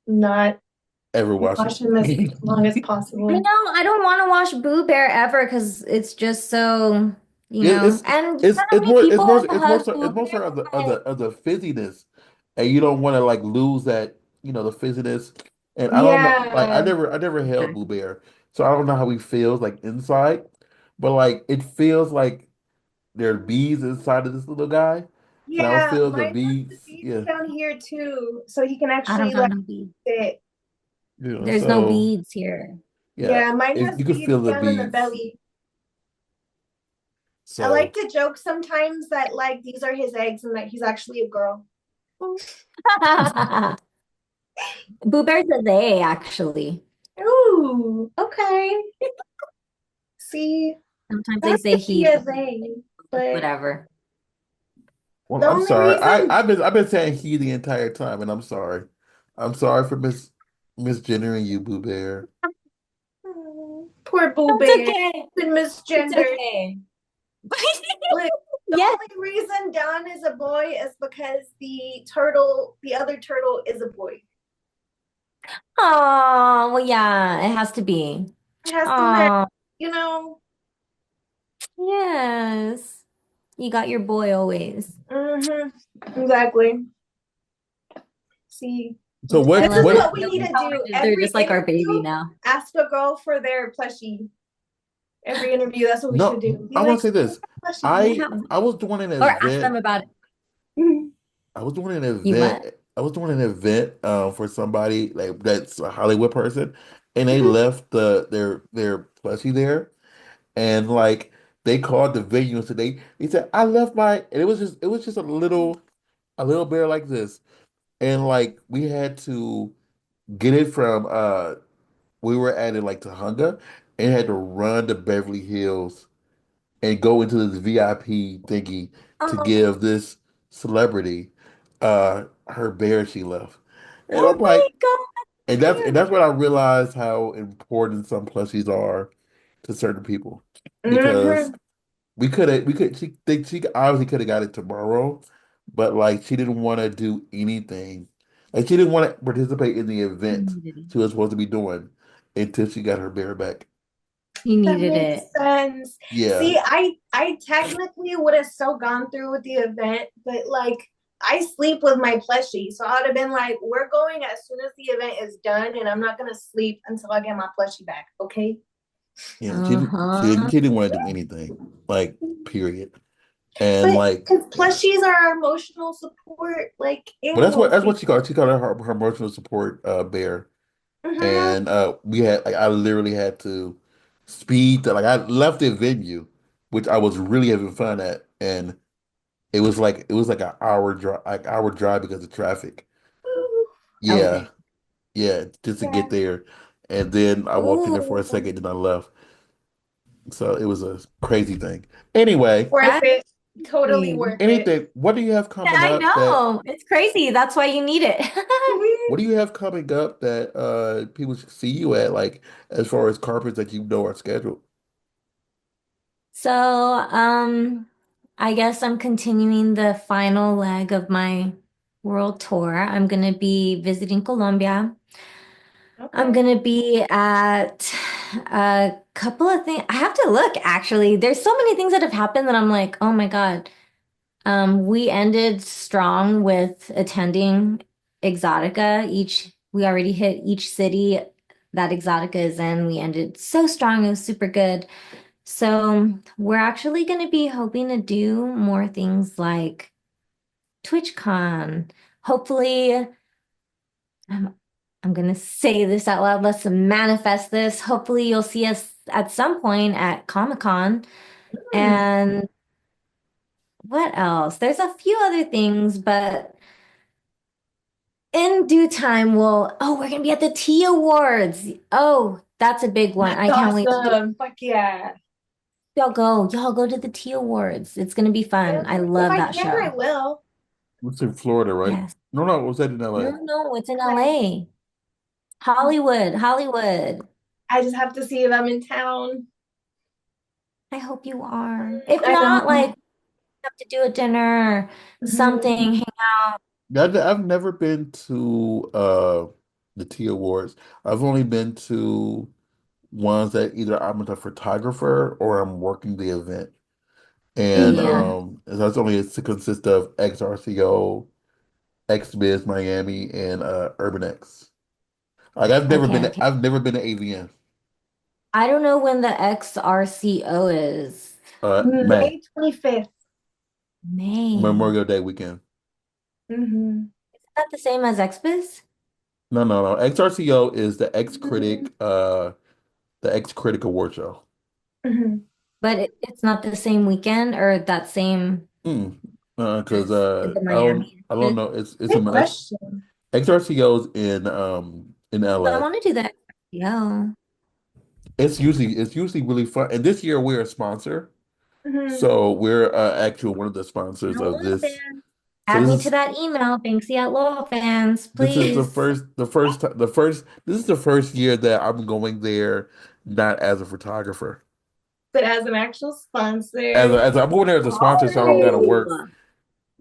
not Ever wash wash him. them as long as I possible. know I don't want to wash Boo Bear ever because it's just so, Yeah, and you know how many people have hugged Boo it's more so Bear? Like, of the fizziness, and you don't want to like lose that the fizziness. And I don't know, like Yeah. I never held Boo Bear, so I don't know how he feels like inside, but like it feels like there are bees inside of this little guy, and I would Yeah, feel the mine has the bees. beads Yeah, down here too, so he can I don't actually got like no beads. sit. There's no so beads here. yeah, Yeah, mine if has you could beads feel the down in the bees. belly. I like So to joke sometimes that like these are his eggs and that he's actually a girl. Boo Bear's a they, actually. Ooh, okay. See, Sometimes they that say could be he, a thing, but whatever. well, the I'm only sorry. reason I've been saying he the entire time, and I'm sorry. I'm sorry for misgendering you, Boo Bear. poor Boo That's Bear okay. been It's misgendered. okay. Look, the Yes. only reason Don is a boy is because the other turtle is a boy. Oh, well, yeah, it has to be. It has to match, Oh, you know. yes. You got your boy always. Exactly. See, So I this is love it. what we So need to do. they're Every just like our interview, baby now. ask a girl for their plushie. Every interview, that's what we should no, do. Be I want like, to say this. plushie. Yeah. I was doing an Or ask them event. about it. I was doing an You event. what? I was doing an event for somebody like that's a Hollywood person, and they Mhm. left their plushie there, and like they called the venue and said they said I left my and it was just a little bear like this. and like we had to get it from we were at it like Tahunga and had to run to Beverly Hills and go into this VIP thingy to Oh, give this celebrity her bear she left. And oh I'm my like, God. and that's when I realized how important some plushies are to certain people. Because Mm-hmm. we could she obviously could have got it tomorrow, but like she didn't want to do anything. Like she didn't want to participate in the You event needed it. she was supposed to be doing until she got her bear back. You That needed makes it. sense. Yeah. See, I technically would have still gone through with the event, but like I sleep with my plushie, so I would have been like, "We're going as soon as the event is done, and I'm not gonna sleep until I get my plushie back." Okay. Yeah, Uh-huh. she didn't want to do anything, like period. And But like, because plushies are our emotional support, like well, animals. that's what she called her emotional support bear. Mm-hmm. And we had like I literally had to like I left the venue, which I was really having fun at, and it was like an hour drive because of traffic. Oh, Yeah, dang. yeah, just to get Yeah. there, and then I walked in there for a Ooh, second, then I left. So it was a crazy thing. Anyway, Worth that's it. Totally crazy. worth it. anything. What do you have Yeah, coming I up that? know. It's crazy. That's why you need it. What do you have coming up that people should see you at, like as far as carpets that you know are scheduled? So, I guess I'm continuing the final leg of my world tour. I'm gonna be visiting Colombia. I'm Okay. gonna be at a couple of things. I have to look, actually. There's so many things that have happened that I'm like, oh my God. We ended strong with attending Exotica. We already hit each city that Exotica is in. We ended so strong. It was super good. So we're actually going to be hoping to do more things like TwitchCon. Hopefully, I'm, I'm going to say this out loud. Let's manifest this. Hopefully, you'll see us at some point at Comic-Con. Hmm. And what else? There's a few other things, but in due time, we're gonna be at the Tea Awards. Oh, that's a big one. That's I can't wait to do. awesome. Fuck yeah. Y'all go to the Tea Awards. It's gonna be fun. I If love I that can, I show. will. It's in Florida, right? Yes. No, no, was that in No, LA? no, it's in Like, LA. Hollywood, Hollywood. I just have to see if I'm in town. I hope you are. If I not, know. like, have to do a dinner, Mhm. something. Yeah, I've never been to the T Awards. I've only been to ones that either I'm a photographer or I'm working the event. And Yeah. that's only to consist of XRCO, XBiz Miami, and Urban X. Like Okay, okay. I've never been to AVN. I don't know when the XRCO is. May, May 25th. May. Memorial Day weekend. Hmm. Is that the same as XBiz? No, no, no. XRCO is Hmm. The X Critic Award show. Hmm. But it's not the same weekend or that same Mm. Because as the Miami. I don't know. It's Good a question. XRCO's in So I LA. want to do the XRCO. It's usually really fun. And this year we're a sponsor, Hmm. so we're actually one of the sponsors At of Lowell this. Fans. So Add me to that email, Banksy at Lowell Fans, this is please. this is the first year that I'm going there not as a photographer. But as an actual sponsor, As I'm going there as a sponsor, so I don't gotta Oh, work.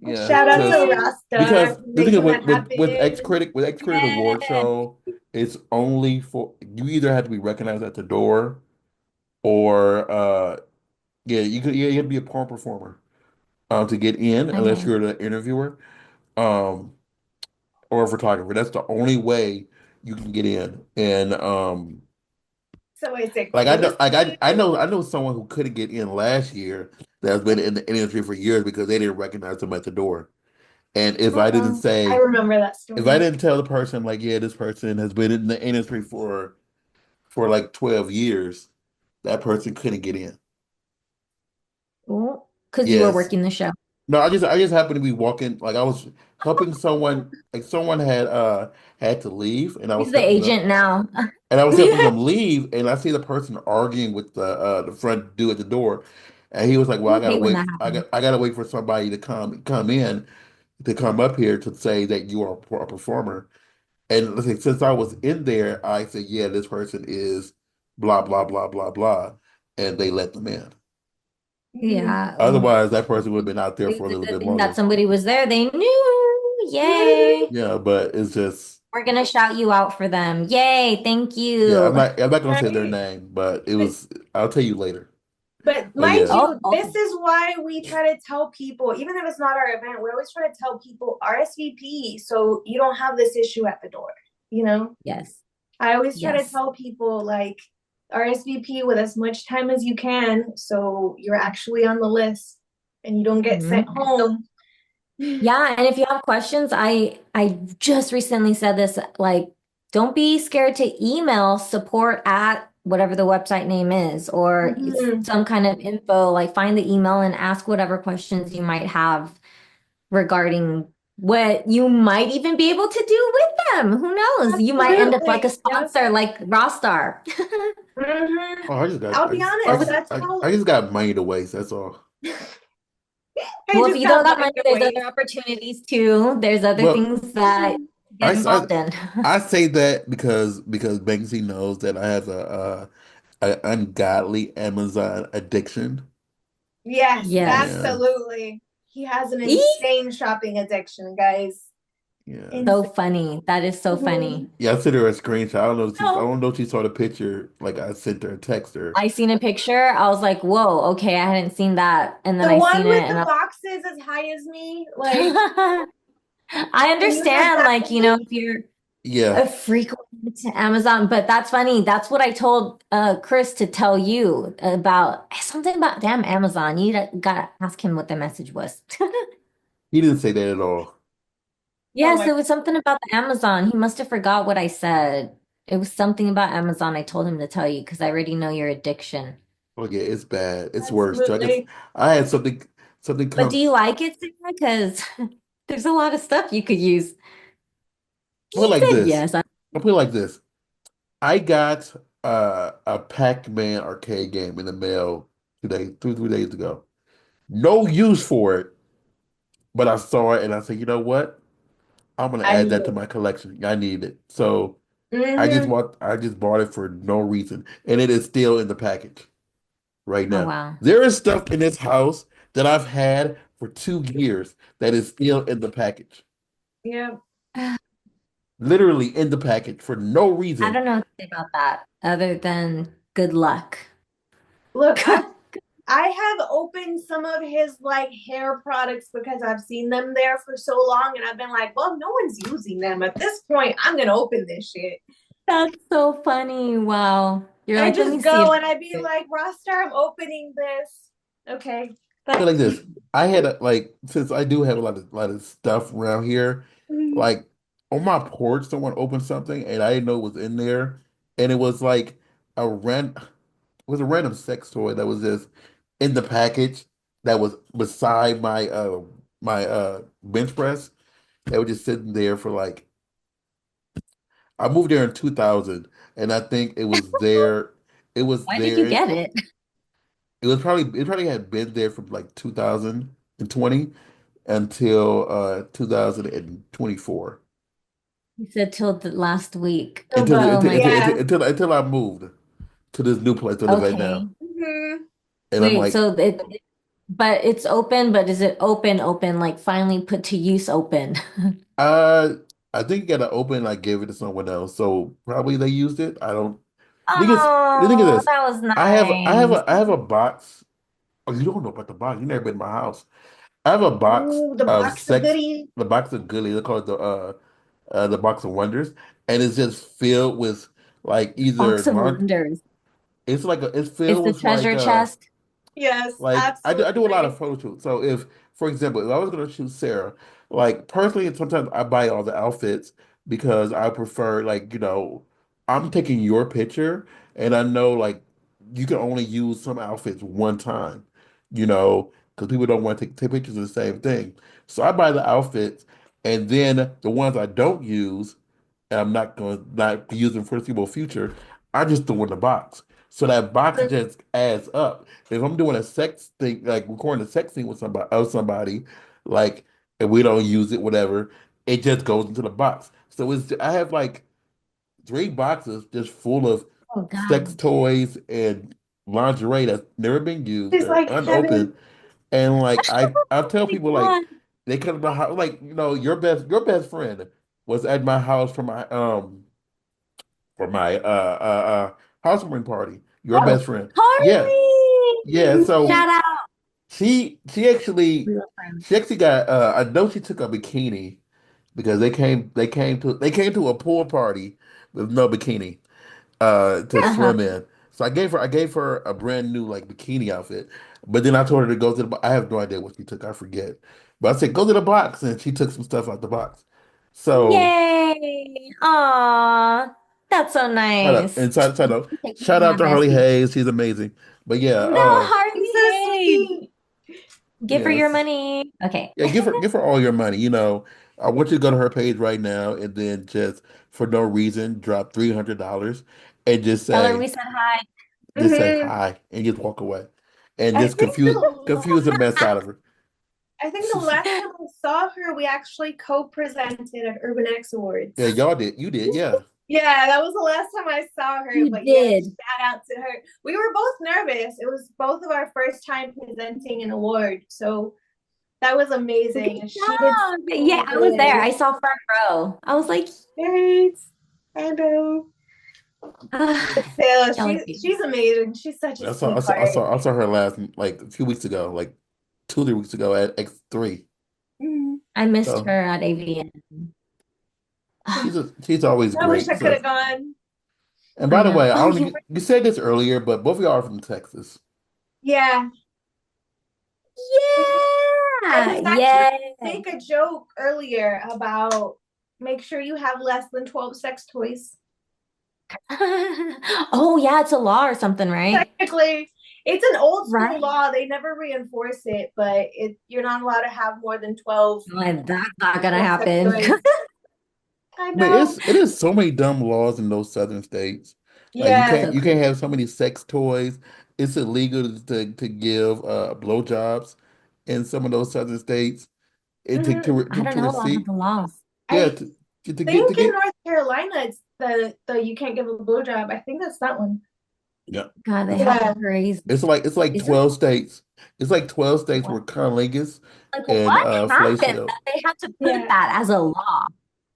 Yeah, shout out to yay. Rasta because for the thing is making that happen. With X Critic Award Yes. Show, it's only for you either have to be recognized at the door or yeah, you have to be a porn performer to get in unless Okay. you're the interviewer um or a photographer. That's the only way you can get in. And So it's like exclusive. I know someone who couldn't get in last year that's been in the industry for years because they didn't recognize them at the door. And I remember that if I story. didn't tell the person like, yeah, this person has been in the industry for like 12 years, that person couldn't get in. Because you were Yes. working the show. No, I just happened to be walking like I was helping someone, like someone had to leave, and I He's was the helping them, agent now. and I was helping them leave, and I see the person arguing with the front dude at the door, and he was like, "Well, I You gotta hate when wait. that happens. I gotta wait for somebody to come in to come up here to say that you are a performer." And listen, since I was in there, I said, "Yeah, this person is blah blah blah blah blah," and they let them in. Mhm. Yeah. Well, Otherwise, that person would have been out there it for a was a little good bit thing that longer. somebody was there. They knew. Mhm. Yay. Yeah, but it's just, We're gonna shout you out for them. Yay. Thank yeah, you. I'm not gonna say their Right. name, but it But was. I'll tell you later. But mind yeah, you, Oh, this is why we try to tell people, even if it's not our event, we always try to tell people RSVP so you don't have this issue at the door. You know, yes. I always try to Yes. tell people like RSVP with as much time as you can so you're actually on the list and you don't get sent Mhm. home. Yeah, and if you have questions, I just recently said this, like, don't be scared to email support at whatever the website name is, or Mhm. some kind of info, like find the email and ask whatever questions you might have regarding what you might even be able to do with them. Who knows? You might end up like a Absolutely. Yep. sponsor like Rostar. Mhm. oh, I'll be Or honest, with, that's how I just got money to waste. That's all. I well, if just you don't got got money money, to there's other waste. opportunities too. There's other Well, things that I, get I, involved in. I say that because Banksy knows that I have a ungodly Amazon addiction. Yes, Yes. Yeah, absolutely. He has an Eee! insane shopping addiction, guys. yeah, So Insane. funny. That is so funny. Mhm. yeah. I sent her a screenshot. I No. don't know if she saw the picture. Like I sent her a text her. I seen a picture. I was like, whoa, okay, I hadn't seen that. And then The I one seen it with and the boxes as high as me, like, I I can you have understand, that like, for me? if you're Yeah, a frequent to Amazon, but that's funny. That's what I told Chris to tell you about something about damn Amazon. You gotta ask him what the message was. he didn't say that at all. Oh Yes, my, it was something about the Amazon. He must have forgot what I said. It was something about Amazon. I told him to tell you because I already know your addiction. Oh yeah, it's bad. It's worse. absolutely. I had something But do come. you like it, Sarah? Because there's a lot of stuff you could use. Put it He like said this. yes. I'll put it like this. I got a Pac-Man arcade game in the mail 3 days ago. No use for it, but I saw it and I said, you know what? I'm gonna I add need that to my collection. I need it. So it. Hmm. I just bought it for no reason. And it is still in the package right Oh, now. wow. There is stuff in this house that I've had for 2 years that is still in the package. Yeah. Literally in the package for no I reason. don't know what to say about that other than good luck. Look, I have opened some of his like hair products because I've seen them there for so long and I've been like, well, no one's using them. At this point, I'm gonna open this shit. That's so funny. Wow. You're I like, let just me see go if and I'd be like, Rockstar, I'm opening this. Okay. But like this, I had like since I do have a lot of stuff around here, like on my porch, someone opened something and I didn't know it was in there, and it was like it was a random sex toy that was just in the package that was beside my bench press. That was just sitting there for like I moved there in 2000, and I think it was there. It was why did you there. get it? It probably had been there from like 2020 until 2024 You said till the last week. So the Oh my God. yeah. until I moved to this new place I live at now. Okay. Mhm. And I'm Wait, like, so but it's open, but is it open, like finally put to use open? uh, I think you gotta open like give it to someone else. So probably they used it. I don't. The thing is Oh, this. that was nice. I have a box. Oh, you don't know about the box. You never been in my house. I have a box Ooh, the of box of sex, goodies. the box of goodies. They call it the box of wonders, and it's just filled with like either Box of non. Wonders. It's It's filled the with like treasure chest. Yes, I do a lot of absolutely. photo shoots. So if, for example, if I was going to shoot Sarah, like personally, sometimes I buy all the outfits because I prefer like I'm taking your picture, and I know like you can only use some outfits one time, because people don't want to take pictures of the same thing. So I buy the outfits, And then the ones I don't use, and I'm not going to not use them for the foreseeable future, I just throw in the box. So that box just adds up. If I'm doing a sex thing, like recording a sex thing with somebody, like, and we don't use it, whatever, it just goes into the box. So I have like three boxes just full of Oh sex God. toys and lingerie that's never been used. She's They're like, unopened. And like I'll tell My people like God. they come to my house like your best friend was at my house for my housewarming party. Your Oh, best friend. Yeah. Yeah. Carly! So Shout out. she actually We love friends. she actually got I know she took a bikini because they came to a pool party with no bikini to Uh-huh. swim in. So I gave her a brand new like bikini outfit. But then I told her to go to I have no idea what she took. I forget. But I said go to the box and she took some stuff out the box. So Yay! Aw, that's so shout out nice. and side note, Take care of shout my out to Harley bestie. Hayes. She's amazing. But yeah, No, he's Harvey, so hey, sweet. give her your yes. money. Okay. Yeah, give her all your money. I want you to go to her page right now and then just for no reason drop $300 and Tell her we said hi. just say Hmm. hi and just walk away and I just think confuse the mess out of her. the last time I saw her, we actually co-presented at Urban X Yeah, Awards. y'all did. You did, yeah. Yeah, that was the last time I saw her. You But yeah, did. shout out to her. We were both nervous. It was both of our first time presenting an award, so that was Good amazing. And she did job. Yeah, so I was there. good. I saw front row. I was like, Thanks. I know. ah, Taylor, y'all are she's amazing. She's such a I saw I saw I sweetheart. saw I saw her last like a few weeks ago, like 2 3 weeks ago at X3. Mhm. I missed So her at AVN. she's always I wish great. I could So have gone. and I by the know. way, I Oh, don't know, you you said this earlier, but both of y'all are from Texas. Yeah. I yeah. was actually Yeah. make a joke earlier about make sure you have less than 12 sex toys. Oh, yeah, it's a law or something, right? Technically, it's an old school Right. law. They never reinforce it, but you're not allowed to have more than 12 Like, that's not gonna sex happen. toys. I But know. it is so many dumb laws in those southern states. Like you Yeah. can't So you can't crazy. have so many sex toys. It's illegal to give blowjobs in some of those southern states. And to Mhm. to, I to, don't to know about receive the laws. yeah I to think in get North Carolina it's the you can't give a blowjob. I think that's that one. yeah. God, they have Yeah. crazy. It's like Is it 12 states. It's like 12 states what? where cunnilingus Like, and what happened fellatio. that they had to put Yeah. that as a law?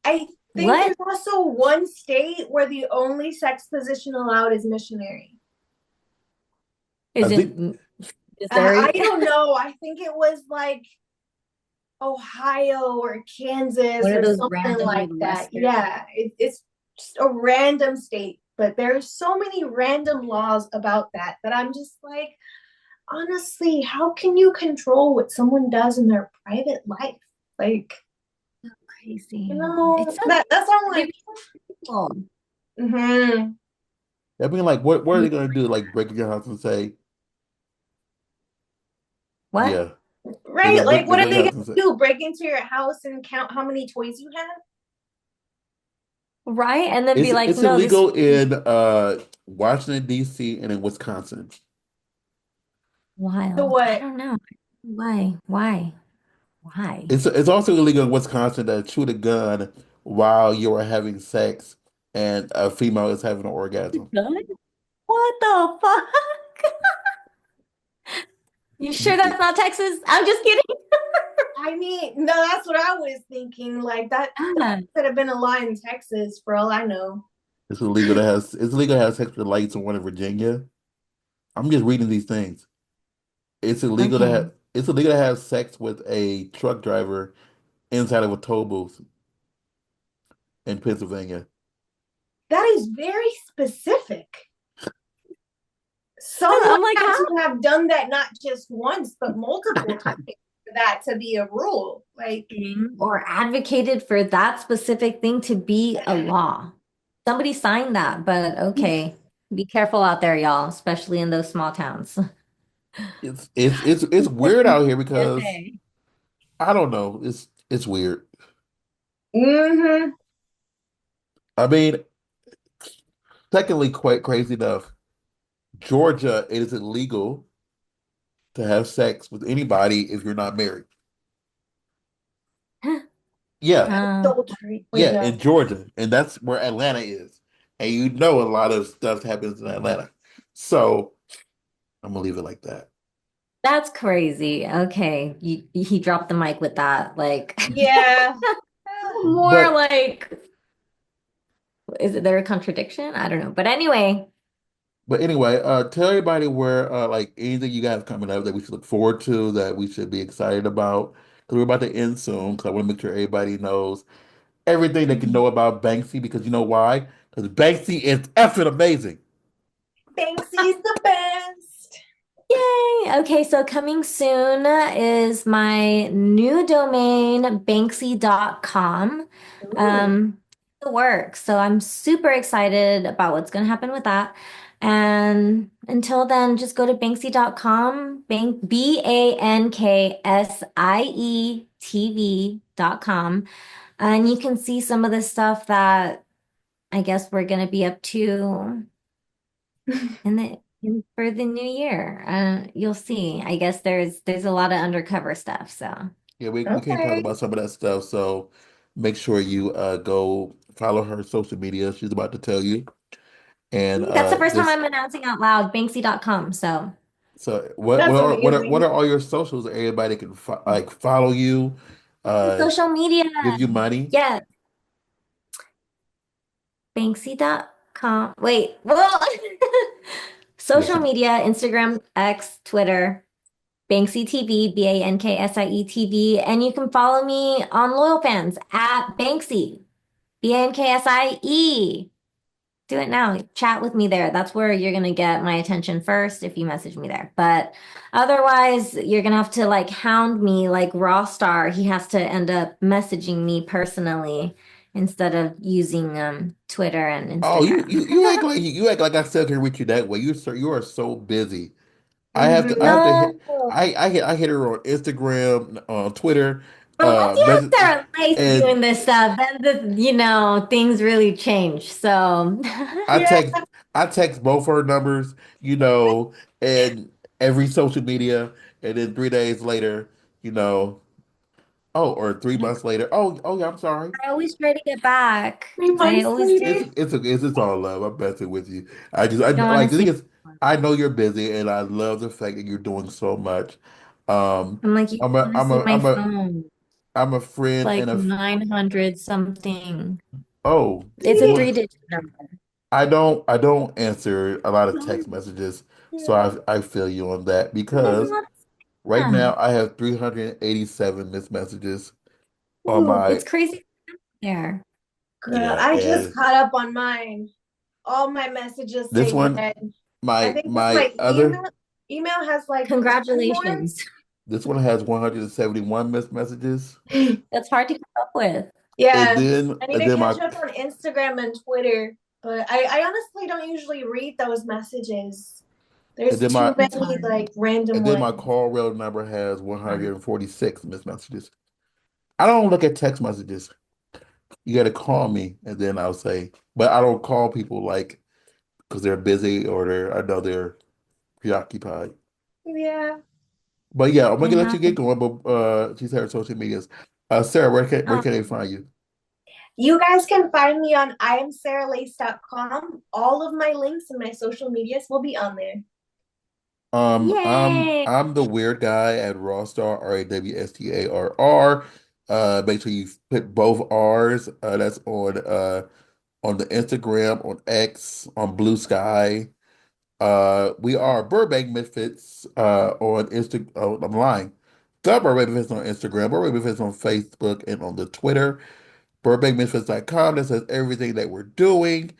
I think What there's also one state where the only sex position allowed is missionary. is I think in I Missouri? don't know. I think it was like Ohio or Kansas One of or those something random like that. Midwestern. Yeah, it's just a random state, but there's so many random laws about that I'm just like, honestly, how can you control what someone does in their private life? Like, Crazy. It's so that's why I'm they like, people. mm-hmm. I mean like what are they gonna do? Like break into your house and say, What? yeah. Right? Like, They what go are to your they house gonna and say do? Break into your house and count how many toys you have? Right? And then be like, it's no, this illegal in Washington, D.C. and in Wisconsin. So wild. I what? don't know. Why? Why? Why? It's also illegal in Wisconsin to shoot a gun while you are having sex and a female is having an orgasm. Good? What the fuck? You sure You- that's not Texas? I'm just kidding. I mean, no, that's what I was thinking. Like that Yeah. could have been a lie in Texas for all I know. it's illegal to have sex with lights on one in Virginia. I'm just reading these things. Okay. It's illegal to have sex with a truck driver inside of a toll booth in Pennsylvania. That is very specific. Someone I'm like, had how? to have done that not just once, but multiple times for that to be a rule. Like, Or advocated for that specific thing to be a law. Somebody signed that, but okay. Be careful out there, y'all, especially in those small towns. It's weird out here because Okay. I don't know. It's weird. Mm-hmm. I mean, secondly, quite crazy enough, Georgia, it is illegal to have sex with anybody if you're not married. Yeah, Adultery. Wait, yeah, no. in Georgia, and that's where Atlanta is. And you know a lot of stuff happens in Atlanta. So I'm gonna leave it like that. That's crazy. Okay. He dropped the mic with that. Like Yeah. more But like, is it there a contradiction? I don't know. But anyway, but anyway, tell everybody where like anything you guys coming up that we should look forward to, that we should be excited about. Because we're about to end soon. Because I want to make sure everybody knows everything they can know about Banksy. Because you know why? Because Banksy is effing amazing. Banksy's the best. yay. Okay, so coming soon is my new domain, Banksy.com. Ooh. Um, the work. So I'm super excited about what's going to happen with that. And until then, just go to Banksy.com, BANKSIE TV.com. And you can see some of the stuff that I guess we're going to be up to for the new year. You'll see. I guess there's a lot of undercover stuff. So Yeah, we can't talk Okay. about some of that stuff. So make sure you go follow her social media. She's about to tell you. And that's the first time this I'm announcing out loud, Banksy.com. So so That's what amazing. are all your socials that everybody can like follow you, uh social media. give you money? Yeah, Banksy.com. Wait, well, Yes, social media, Instagram, X, Twitter, Banksy TV, Banksie TV. And you can follow me on Loyal Fans at Banksy, Banksie. Do it now. Chat with me there. That's where you're gonna get my attention first if you message me there. But otherwise, you're gonna have to like hound me like Raw Star. He has to end up messaging me personally instead of using Twitter and oh, Instagram. you act like I still can reach you that way. You are so busy. I have to No. hit I hit her on Instagram, on Twitter, Unless you have message, Sarah Lace and doing this stuff, then things really change. So I Yeah. text I text both her numbers, you know, and every social media, and then 3 days later, you know, oh, or 3 months later, oh yeah, I'm sorry. I always try to get back. Three I months always do. later. It's all love. I'm messing with you. I Don't want like to the thing see. is, I know you're busy, and I love the fact that you're doing so much. Um, I'm like, you I'm a want to I'm see a my I'm a phone. I'm a It's friend like and a 900 something. oh It's a well, three-digit number. I don't answer a lot of text messages, so Yeah. I feel you on that But there's a because lot of right now spam. I have 387 missed messages on Ooh, my It's crazy there. girl, yeah, I just and caught up on mine. All my messages this say one red. I think just my my other email has like one more. Congratulations. this one has 171 missed messages, That's hard to keep up with. Yeah, I need and to then catch my up on Instagram and Twitter, but I honestly don't usually read those messages. and There's then too my It's many hard. like random and then my ones. call rail number has Hard. 146 missed messages. I don't look at text messages. You got to call me, and then I'll say. But I don't call people like because they're busy or I know they're preoccupied. Yeah. But yeah, I'm It gonna let you get happens. going. But she's her social medias. Sarah, where Oh, can they find you? You guys can find me on imsarahLace.com. All of my links and my social medias will be on there. yay. I'm the weird guy at Rawstar, Rawstarr. Make sure you put both R's. That's on the Instagram, on X, on Blue Sky. We are Burbank Misfits on Insta. Oh, I'm lying. The Burbank Misfits on Instagram, Burbank Misfits on Facebook, and on the Twitter. BurbankMisfits.com. That says everything that we're doing.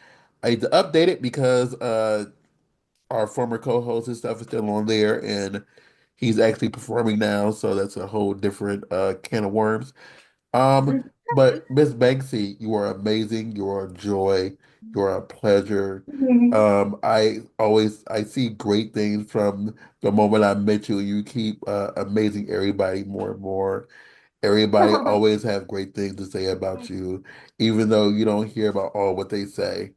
I need to update it because our former co-host and stuff is still on there, and he's actually performing now, so that's a whole different can of worms. But Miss Banksy, you are amazing. You are a joy. You are a pleasure. I see great things from the moment I met you. You keep amazing everybody more and more. Everybody always have great things to say about you, even though you don't hear about all what they say.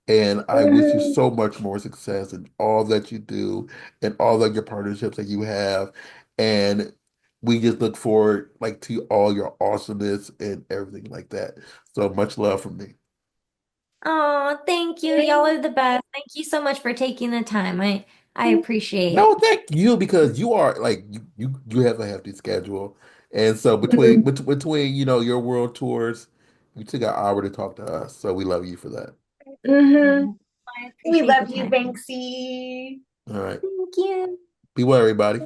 And I wish you Mhm. so much more success in all that you do and all of your partnerships that you have. And we just look forward like to all your awesomeness and everything like that. So much love from me. Oh, thank you. Y'all are the best. Thank you so much for taking the time. I appreciate. No, thank you because you are like you have a hefty schedule, and so between your world tours, you took an hour to talk to us, so we love you for that. Mhm. I We appreciate the love you, time. Banksy. All right, Thank you. be well, everybody.